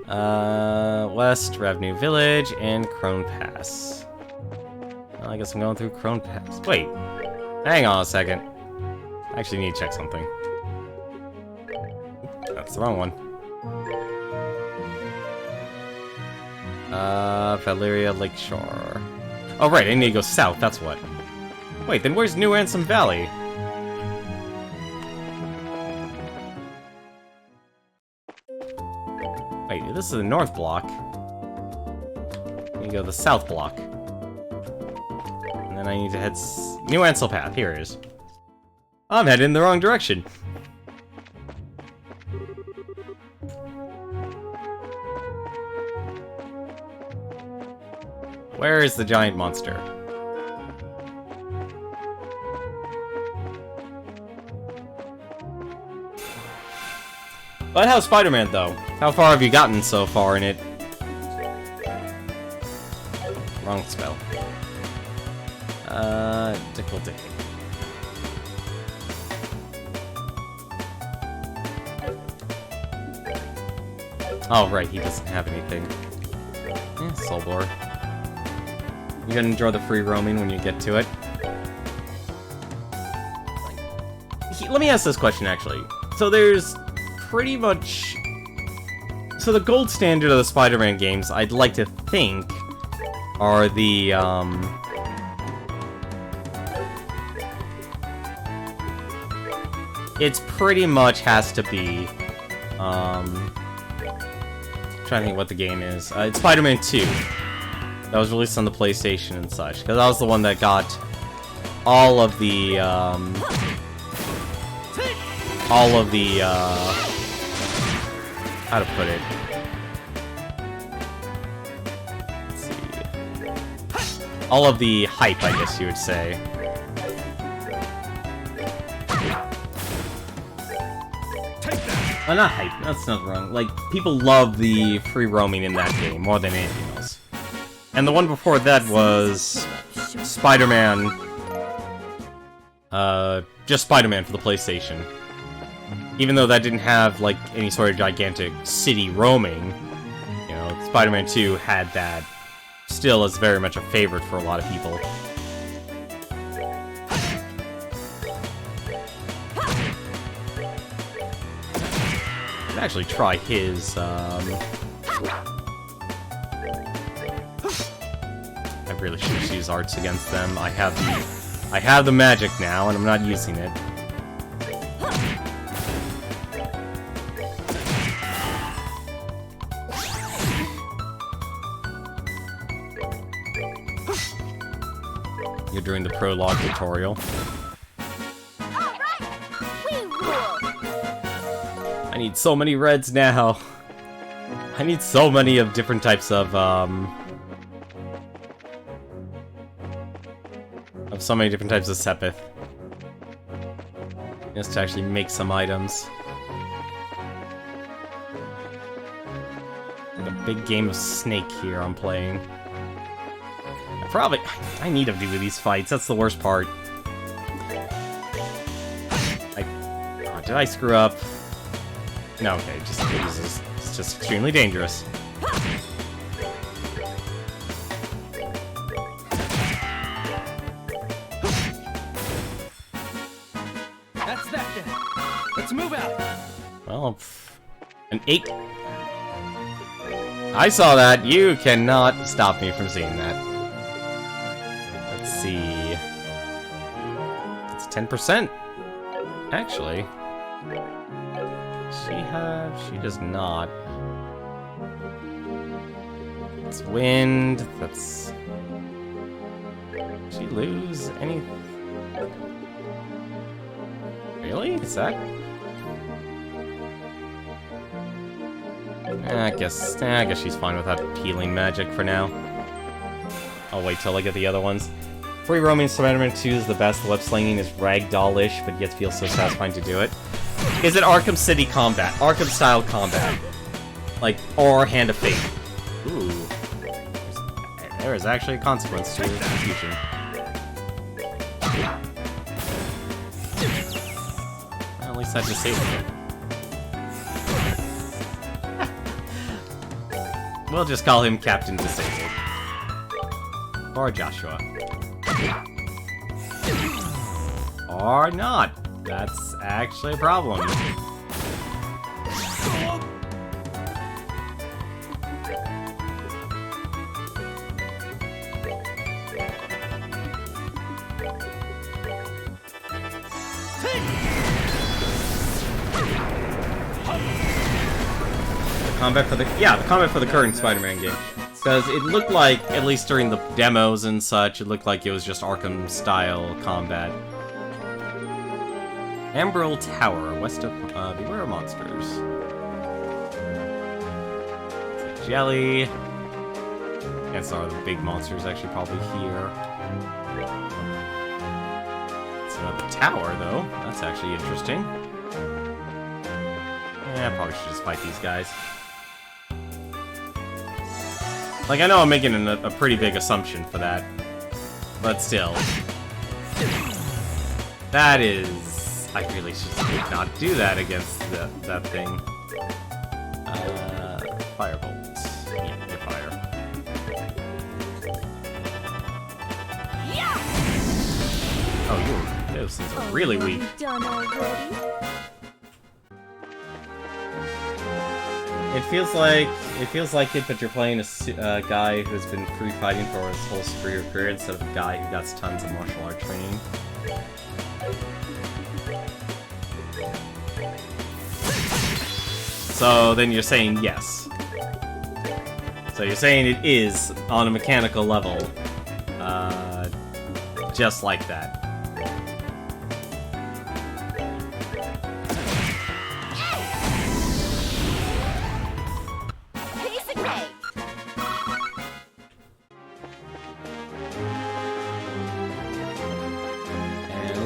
West, Revenue Village, and Crone Pass. Well, I guess I'm going through Crone Pass. Wait, hang on a second. I actually need to check something. That's the wrong one. Valeria Lakeshore. Oh, right, I need to go south, that's what. Wait, then where's New Ansem Valley? Wait, this is the north block. You go the south block. And then I need to head New Ansel Path, here it is. I'm headed in the wrong direction. Where is the giant monster? But how's Spider-Man, though? How far have you gotten so far in it? Wrong spell. Difficulty. Oh, right, he doesn't have anything. Yeah, Soulbore. You gonna enjoy the free roaming when you get to it. Let me ask this question, actually. So there's pretty much... So the gold standard of the Spider-Man games, I'd like to think, are the, It's pretty much has to be, trying to think what the game is. It's Spider-Man 2. That was released on the PlayStation and such. Because that was the one that got all of the, how to put it? Let's see. All of the hype, I guess you would say. Well, not hype, that's not wrong. Like, people love the free roaming in that game more than anything else. And the one before that was Spider-Man, just Spider-Man for the PlayStation. Even though that didn't have, like, any sort of gigantic city roaming, you know, Spider-Man 2 had that. Still is very much a favorite for a lot of people. I'd actually try his, I really should use arts against them. I have the magic now, and I'm not using it. You're doing the prologue tutorial. I need so many reds now. I need so many of different types of so many different types of Sepith. Just to actually make some items. Like a big game of Snake here I'm playing. I need to do these fights, that's the worst part. Oh, did I screw up? No, okay, it's just extremely dangerous. That's that then. Let's move out. Well, an 8. I saw that. You cannot stop me from seeing that. Let's see. It's 10%. Actually. She does not. It's wind. That's. Did she lose any? Really? Is that? I guess she's fine without healing magic for now. I'll wait till I get the other ones. Free roaming Spider-Man 2 is the best. The web slinging is ragdoll-ish, but yet feels so satisfying to do it. Is it Arkham City combat? Arkham-style combat. Like, or Hand of Fate. Ooh. There is actually a consequence to confusion. Well, at least I disabled it. We'll just call him Captain Disabled. Or Joshua. Or not. That's actually a problem. The combat for the current Spider-Man game. Because it looked like, at least during the demos and such, it looked like it was just Arkham-style combat. Ambril Tower, west of Beware of Monsters. Jelly. Guess are the big monsters actually probably here. It's another tower, though. That's actually interesting. Yeah, I probably should just fight these guys. Like, I know I'm making a pretty big assumption for that. But still. That is... I really should not do that against that thing. Firebolt. Yeah, you're fire. Oh, those things are really weak. Done already? It feels like it, but you're playing a guy who's been free fighting for his whole career instead of a guy who got tons of martial art training. So then you're saying yes. So you're saying it is on a mechanical level, just like that.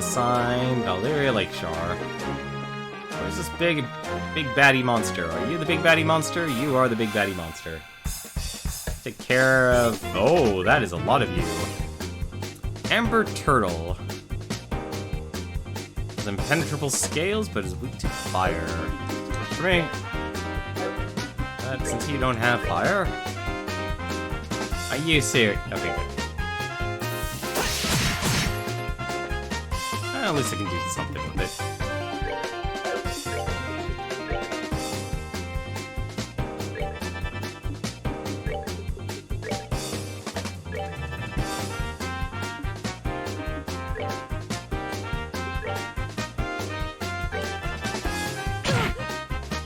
Sign, Valeria Lakeshore. Where's this big baddie monster? Are you the big baddie monster? You are the big baddie monster. Take care of... Oh, that is a lot of you. Amber Turtle. Has impenetrable scales, but is weak to fire. For me. But since you don't have fire... Are you serious? Okay, good. At least I can do something with it.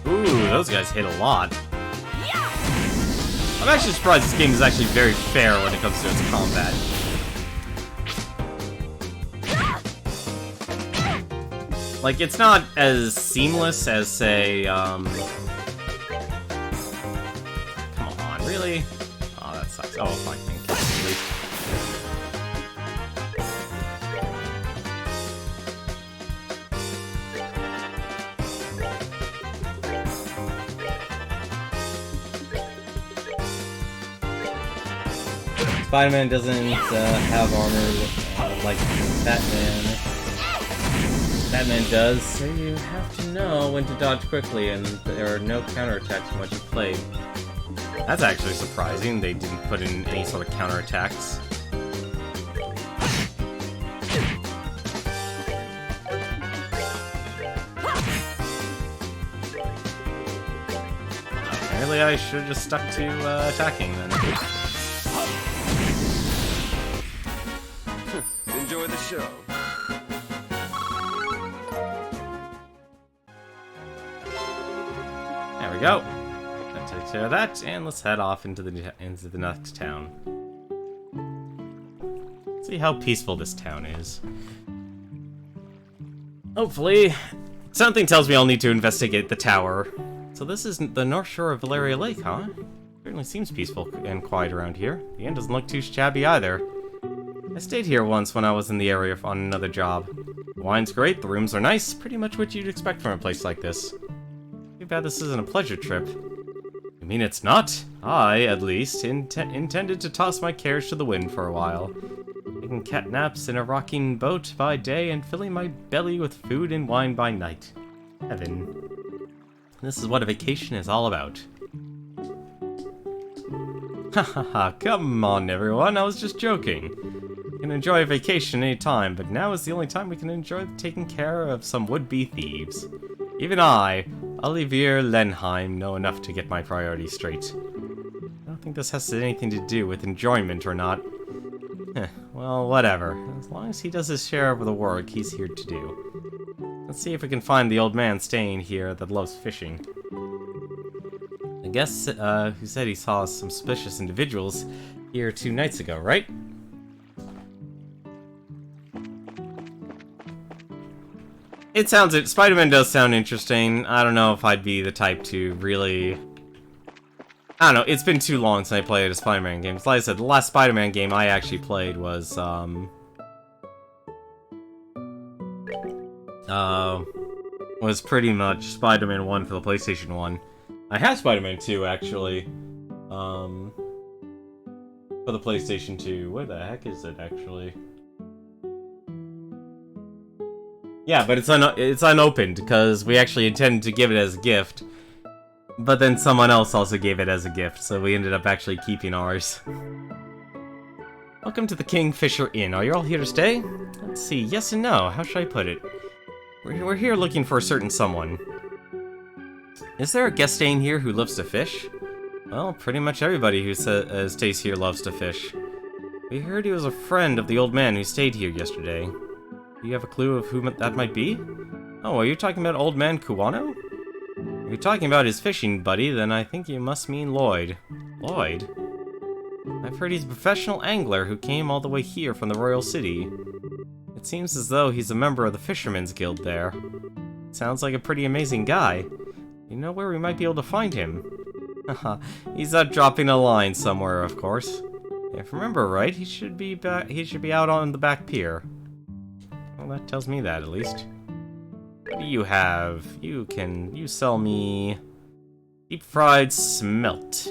Ooh, those guys hit a lot. I'm actually surprised this game is actually very fair when it comes to its combat. Like, it's not as seamless as, say, Come on, really? Oh, that sucks. Oh, fine, thank you, at least. Spider-Man doesn't have armor like Batman. Batman does, so you have to know when to dodge quickly, and there are no counterattacks from what you played. That's actually surprising, they didn't put in any sort of counterattacks. Apparently I should have just stuck to attacking then. Enjoy the show. There we go. That takes care of that, and let's head off into the next town. See how peaceful this town is. Hopefully, something tells me I'll need to investigate the tower. So this is the north shore of Valeria Lake, huh? Certainly seems peaceful and quiet around here. The inn doesn't look too shabby either. I stayed here once when I was in the area on another job. The wine's great, the rooms are nice, pretty much what you'd expect from a place like this. Too bad this isn't a pleasure trip. You mean it's not? I, at least, intended to toss my cares to the wind for a while. Taking cat naps in a rocking boat by day and filling my belly with food and wine by night. Heaven. This is what a vacation is all about. Hahaha, come on everyone, I was just joking. You can enjoy a vacation any time, but now is the only time we can enjoy taking care of some would-be thieves. Even I, Olivier Lenheim, know enough to get my priorities straight. I don't think this has anything to do with enjoyment or not. Well, whatever. As long as he does his share of the work he's here to do. Let's see if we can find the old man staying here that loves fishing. I guess, who said he saw some suspicious individuals here 2 nights ago, right? Spider-Man does sound interesting. I don't know if I'd be the type to really... I don't know, it's been too long since I played a Spider-Man game. Like I said, the last Spider-Man game I actually played was, pretty much Spider-Man 1 for the PlayStation 1. I have Spider-Man 2, actually, for the PlayStation 2. Where the heck is it, actually? Yeah, but it's unopened, because we actually intended to give it as a gift. But then someone else also gave it as a gift, so we ended up actually keeping ours. Welcome to the Kingfisher Inn. Are you all here to stay? Let's see, yes and no. How should I put it? We're here looking for a certain someone. Is there a guest staying here who loves to fish? Well, pretty much everybody who stays here loves to fish. We heard he was a friend of the old man who stayed here yesterday. Do you have a clue of who that might be? Oh, are you talking about old man Kuwano? If you're talking about his fishing buddy, then I think you must mean Lloyd. Lloyd? I've heard he's a professional angler who came all the way here from the Royal City. It seems as though he's a member of the Fishermen's Guild there. Sounds like a pretty amazing guy. You know where we might be able to find him? Haha, he's out dropping a line somewhere, of course. If I remember right, he should be out on the back pier. Well, that tells me that, at least. What do you have? You sell me deep-fried smelt.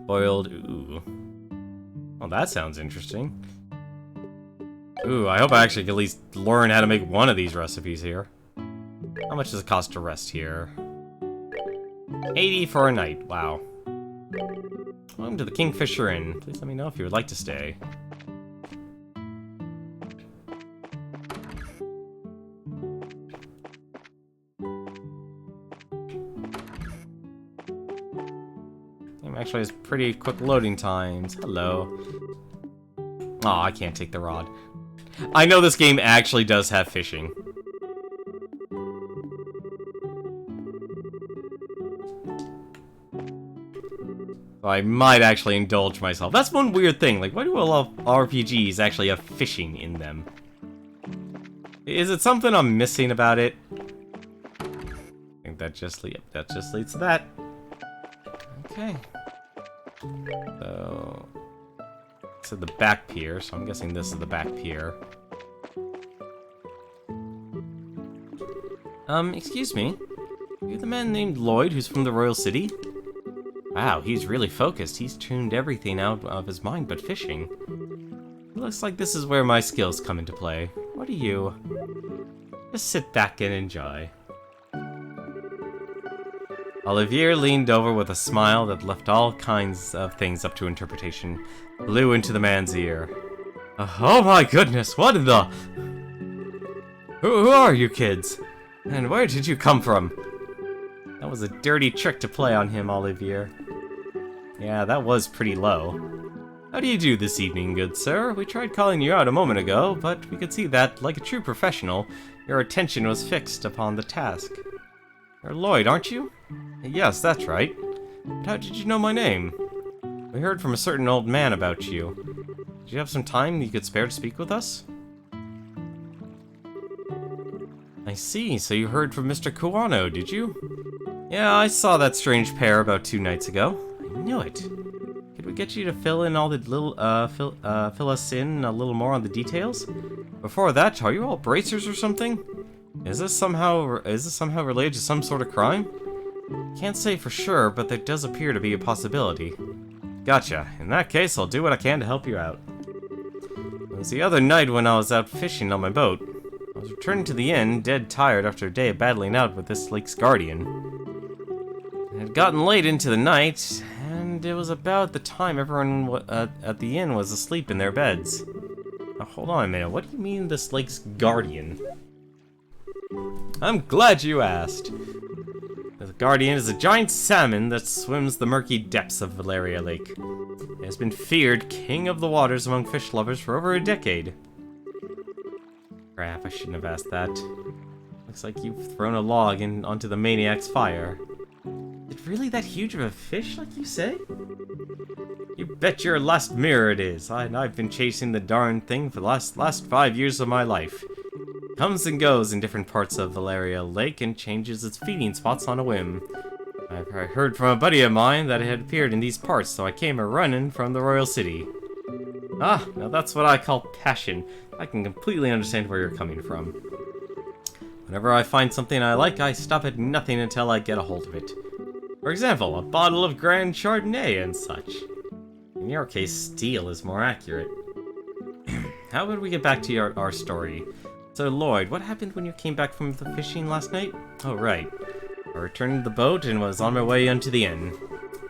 Boiled, ooh. Well, that sounds interesting. Ooh, I hope I actually can at least learn how to make one of these recipes here. How much does it cost to rest here? 80 for a night, wow. Welcome to the Kingfisher Inn. Please let me know if you would like to stay. Actually has pretty quick loading times. Hello. Aw, I can't take the rod. I know this game actually does have fishing. So I might actually indulge myself. That's one weird thing. Like, why do a lot of RPGs actually have fishing in them? Is it something I'm missing about it? I think that just leads to that. Okay. So, it's at the back pier, so I'm guessing this is the back pier. Excuse me? You're the man named Lloyd who's from the Royal City? Wow, he's really focused. He's tuned everything out of his mind but fishing. It looks like this is where my skills come into play. What are you? Just sit back and enjoy. Olivier leaned over with a smile that left all kinds of things up to interpretation. Blew into the man's ear. Oh my goodness, what in the... Who are you kids? And where did you come from? That was a dirty trick to play on him, Olivier. Yeah, that was pretty low. How do you do this evening, good sir? We tried calling you out a moment ago, but we could see that, like a true professional, your attention was fixed upon the task. You're Lloyd, aren't you? Yes, that's right. But how did you know my name? We heard from a certain old man about you. Did you have some time you could spare to speak with us? I see, so you heard from Mr. Kuwano, did you? Yeah, I saw that strange pair about 2 nights ago. I knew it. Could we get you to fill in all the little, fill us in a little more on the details? Before that, are you all bracers or something? Is this somehow related to some sort of crime? Can't say for sure, but there does appear to be a possibility. Gotcha. In that case, I'll do what I can to help you out. It was the other night when I was out fishing on my boat. I was returning to the inn, dead tired after a day of battling out with this lake's guardian. It had gotten late into the night, And it was about the time everyone at the inn was asleep in their beds. Now, hold on a minute, what do you mean this lake's guardian? I'm glad you asked. The guardian is a giant salmon that swims the murky depths of Valeria Lake. It has been feared king of the waters among fish lovers for over a decade. Crap, I shouldn't have asked that. Looks like you've thrown a log onto the maniac's fire. Is it really that huge of a fish, like you say? You bet your last mirror it is. I've been chasing the darn thing for the last 5 years of my life. Comes and goes in different parts of Valeria Lake and changes its feeding spots on a whim. I've heard from a buddy of mine that it had appeared in these parts, so I came a-running from the royal city. Ah, now that's what I call passion. I can completely understand where you're coming from. Whenever I find something I like, I stop at nothing until I get a hold of it. For example, a bottle of Grand Chardonnay and such. In your case, steel is more accurate. How about we get back to our story? So, Lloyd, what happened when you came back from the fishing last night? Oh, right. I returned to the boat and was on my way onto the inn.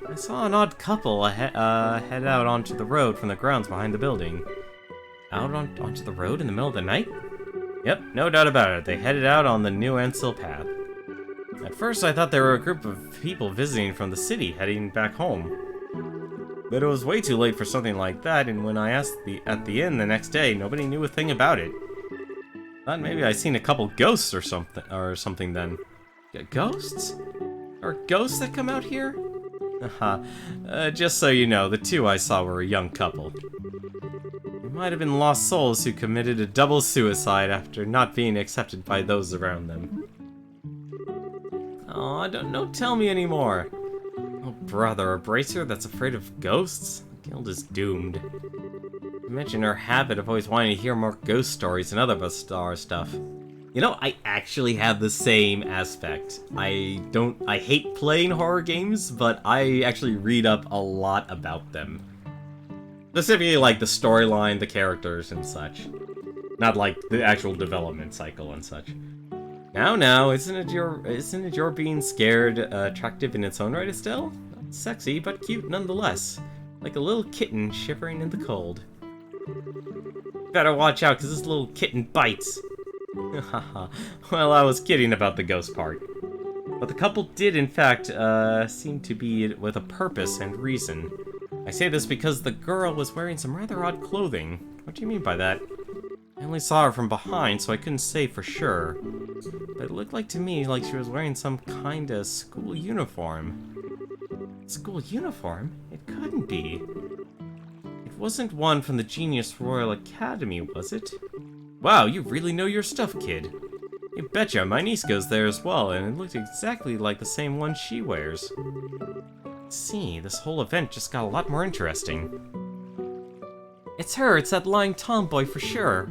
I saw an odd couple head out onto the road from the grounds behind the building. Onto the road in the middle of the night? Yep, no doubt about it. They headed out on the New Ansel path. At first, I thought they were a group of people visiting from the city heading back home. But it was way too late for something like that, and when I asked at the inn the next day, nobody knew a thing about it. Thought maybe I seen a couple ghosts or something then. Ghosts? Are ghosts that come out here? Haha. Just so you know, the two I saw were a young couple. They might have been lost souls who committed a double suicide after not being accepted by those around them. Aw, don't tell me anymore. Oh brother, a bracer that's afraid of ghosts? The guild is doomed. You mentioned her habit of always wanting to hear more ghost stories and other bizarre stuff. You know, I actually have the same aspect. I hate playing horror games, but I actually read up a lot about them. Specifically, like, the storyline, the characters, and such. Not like the actual development cycle and such. Now, isn't it your being scared attractive in its own right, Estelle? Not sexy, but cute nonetheless. Like a little kitten shivering in the cold. Better watch out, because this little kitten bites. Well, I was kidding about the ghost part. But the couple did, in fact, seem to be with a purpose and reason. I say this because the girl was wearing some rather odd clothing. What do you mean by that? I only saw her from behind, so I couldn't say for sure. But it looked like to me like she was wearing some kind of school uniform. School uniform? It couldn't be. It wasn't one from the Genius Royal Academy, was it? Wow, you really know your stuff, kid. You betcha, my niece goes there as well, and it looked exactly like the same one she wears. See, this whole event just got a lot more interesting. It's her, it's that lying tomboy for sure.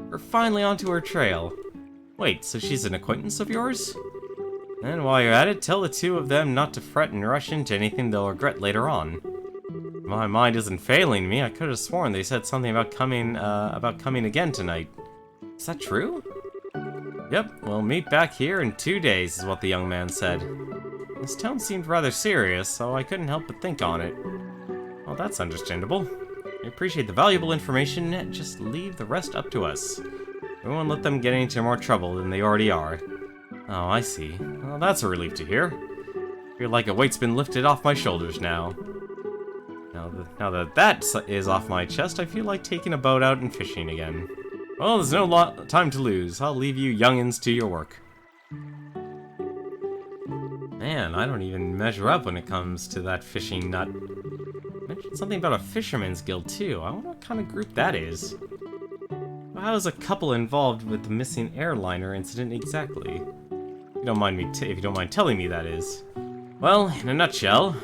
We're finally onto her trail. Wait, so she's an acquaintance of yours? And while you're at it, tell the two of them not to fret and rush into anything they'll regret later on. My mind isn't failing me, I could have sworn they said something about coming again tonight. Is that true? Yep, we'll meet back here in 2 days, is what the young man said. His tone seemed rather serious, so I couldn't help but think on it. Well, that's understandable. I appreciate the valuable information, just leave the rest up to us. We won't let them get into more trouble than they already are. Oh, I see. Well, that's a relief to hear. I feel like a weight's been lifted off my shoulders now. Now that that is off my chest, I feel like taking a boat out and fishing again. Well, there's no time to lose. I'll leave you youngins to your work. Man, I don't even measure up when it comes to that fishing nut. Mentioned something about a fisherman's guild too. I wonder what kind of group that is. Well, how is a couple involved with the missing airliner incident exactly? If you don't mind telling me, that is. Well, in a nutshell.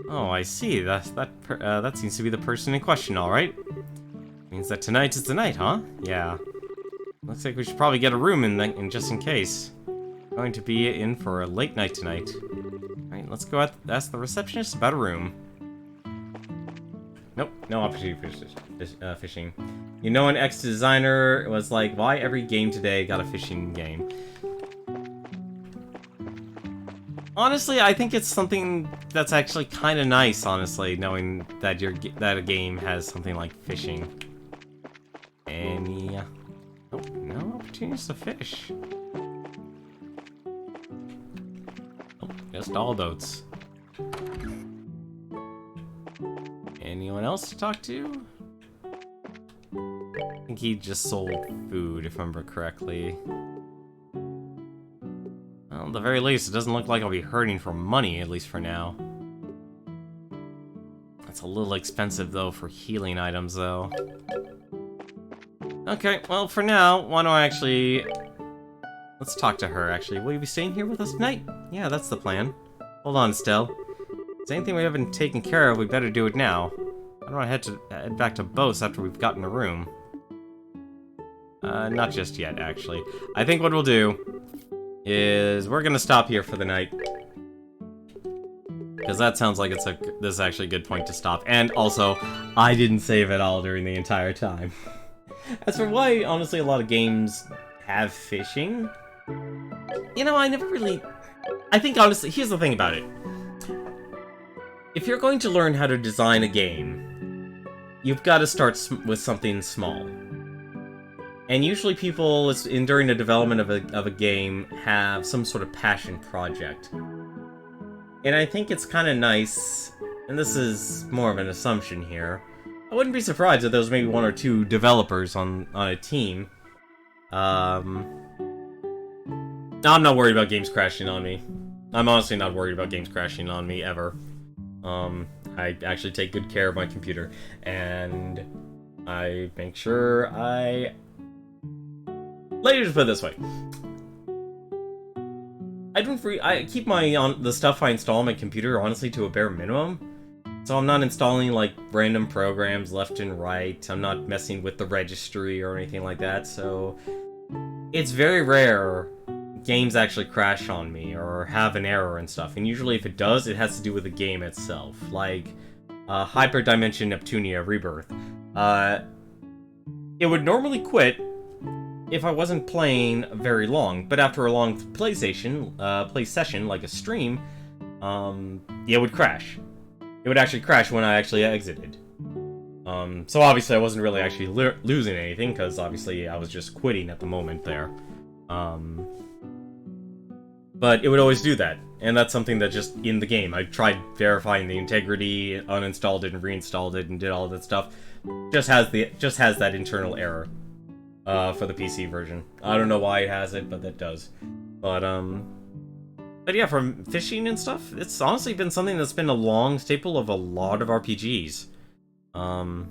Oh, I see. That seems to be the person in question, all right. Means that tonight is the night, huh? Yeah. Looks like we should probably get a room in just in case. Going to be in for a late night tonight. Alright, let's go ask the receptionist about a room. Nope, no opportunity for fishing. You know, an ex-designer was like, why every game today got a fishing game? Honestly, I think it's something that's actually kind of nice, honestly, knowing that that a game has something like fishing. Any... Oh, no opportunities to fish. Oh, just all boats. Anyone else to talk to? I think he just sold food, if I remember correctly. Well, at the very least, it doesn't look like I'll be hurting for money, at least for now. That's a little expensive, though, for healing items, though. Okay, well, for now, why don't I actually... Let's talk to her, actually. Will you be staying here with us tonight? Yeah, that's the plan. Hold on, Stell. If there's anything we haven't taken care of, we better do it now. I don't want to head back to Bose after we've gotten a room. Not just yet, actually. I think what we'll do is we're gonna stop here for the night. Because that sounds like this is actually a good point to stop. And also, I didn't save at all during the entire time. As for why, honestly, a lot of games have fishing, you know, I never really... I think, honestly, here's the thing about it. If you're going to learn how to design a game, you've got to start with something small. And usually people, during the development of a game, have some sort of passion project. And I think it's kind of nice, and this is more of an assumption here, I wouldn't be surprised if there was maybe one or two developers on a team. I'm not worried about games crashing on me. I'm honestly not worried about games crashing on me, ever. I actually take good care of my computer, and I make sure Let me just put it this way. I keep the stuff I install on my computer, honestly, to a bare minimum. So I'm not installing, like, random programs left and right. I'm not messing with the registry or anything like that, so... It's very rare games actually crash on me or have an error and stuff. And usually if it does, it has to do with the game itself. Like, Hyperdimension Neptunia Rebirth. It would normally quit if I wasn't playing very long, but after a long play session, like a stream, it would crash. It would actually crash when I actually exited. So obviously I wasn't really actually losing anything, because obviously I was just quitting at the moment there. But it would always do that, and that's something that just in the game. I tried verifying the integrity, uninstalled it and reinstalled it, and did all that stuff. Just has that internal error for the PC version. I don't know why it has it, but that does. But yeah, from fishing and stuff, it's honestly been something that's been a long staple of a lot of RPGs. And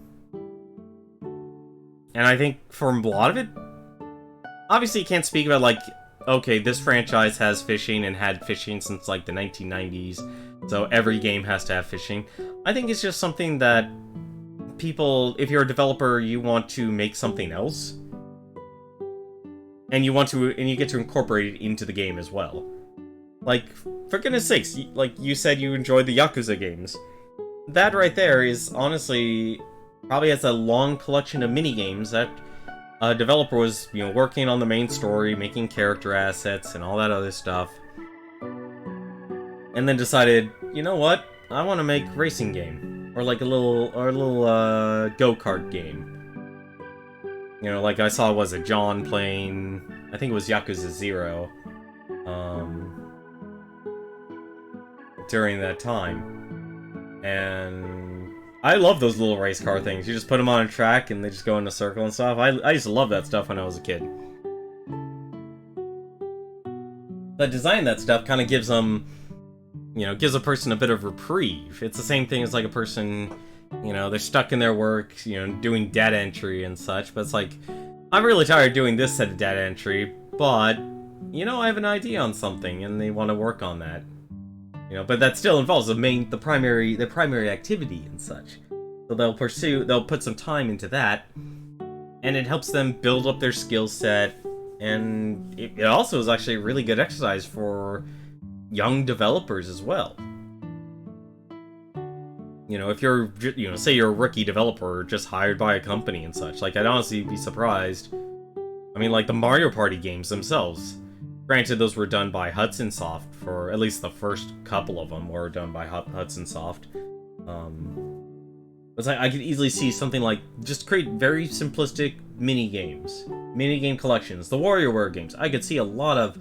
I think for a lot of it, obviously you can't speak about, like, okay, this franchise has fishing and had fishing since, like, the 1990s, so every game has to have fishing. I think it's just something that people, if you're a developer, you want to make something else, and you get to incorporate it into the game as well. Like, for goodness sakes, like you said you enjoyed the Yakuza games. That right there is, honestly, probably has a long collection of mini-games that a developer was, working on the main story, making character assets, and all that other stuff. And then decided, you know what? I want to make a racing game. Or like a little go-kart game. Like I saw, was it John playing, I think it was Yakuza 0. During that time. And I love those little race car things. You just put them on a track and they just go in a circle and stuff. I used to love that stuff when I was a kid. But designing that stuff kind of gives them, gives a person a bit of reprieve. It's the same thing as like a person, they're stuck in their work, doing data entry and such. But it's like, I'm really tired of doing this set of data entry, but, I have an idea on something and they want to work on that. But that still involves the primary activity and such. So they'll put some time into that, and it helps them build up their skill set, and it also is actually a really good exercise for young developers as well. If you're, say you're a rookie developer just hired by a company and such, like, I'd honestly be surprised. I mean, like, the Mario Party games themselves, Granted, those were done by Hudson Soft, for at least the first couple of them were done by Hudson Soft. It's like I could easily see something like just create very simplistic mini games, mini game collections, the WarioWare games. I could see a lot of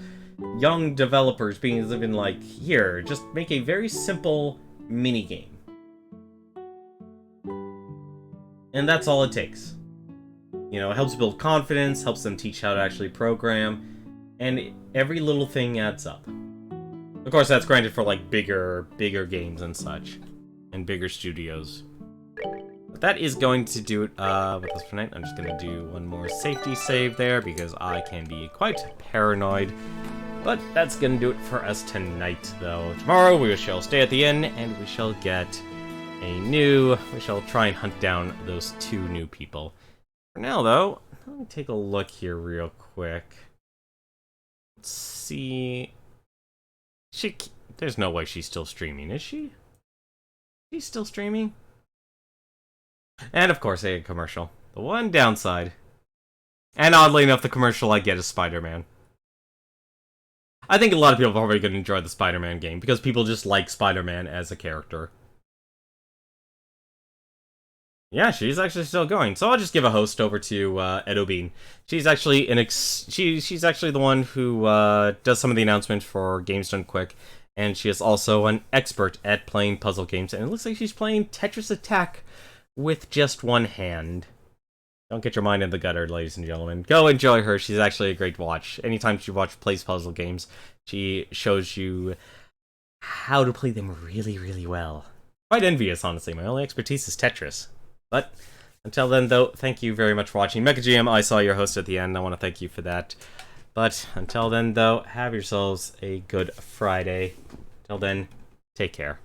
young developers being even like, here, just make a very simple mini game, and that's all it takes. You know, it helps build confidence, helps them teach how to actually program, and every little thing adds up. Of course, that's granted for like bigger games and such, and bigger studios. But that is going to do it with us for tonight. I'm just going to do one more safety save there because I can be quite paranoid. But that's going to do it for us tonight, though. Tomorrow we shall stay at the inn and we shall get we shall try and hunt down those 2 new people. For now, though, let me take a look here real quick. Let's see. There's no way she's still streaming, is she? She's still streaming? And of course, a commercial. The one downside. And oddly enough, the commercial I get is Spider-Man. I think a lot of people are probably going to enjoy the Spider-Man game, because people just like Spider-Man as a character. Yeah, she's actually still going. So I'll just give a host over to Edo Bean. She's actually she's actually the one who does some of the announcements for Games Done Quick, and she is also an expert at playing puzzle games. And it looks like she's playing Tetris Attack with just one hand. Don't get your mind in the gutter, ladies and gentlemen. Go enjoy her. She's actually a great watch. Anytime she plays puzzle games, she shows you how to play them really, really well. Quite envious, honestly. My only expertise is Tetris. But until then, though, thank you very much for watching. MechaGM, I saw your host at the end. I want to thank you for that. But until then, though, have yourselves a good Friday. Until then, take care.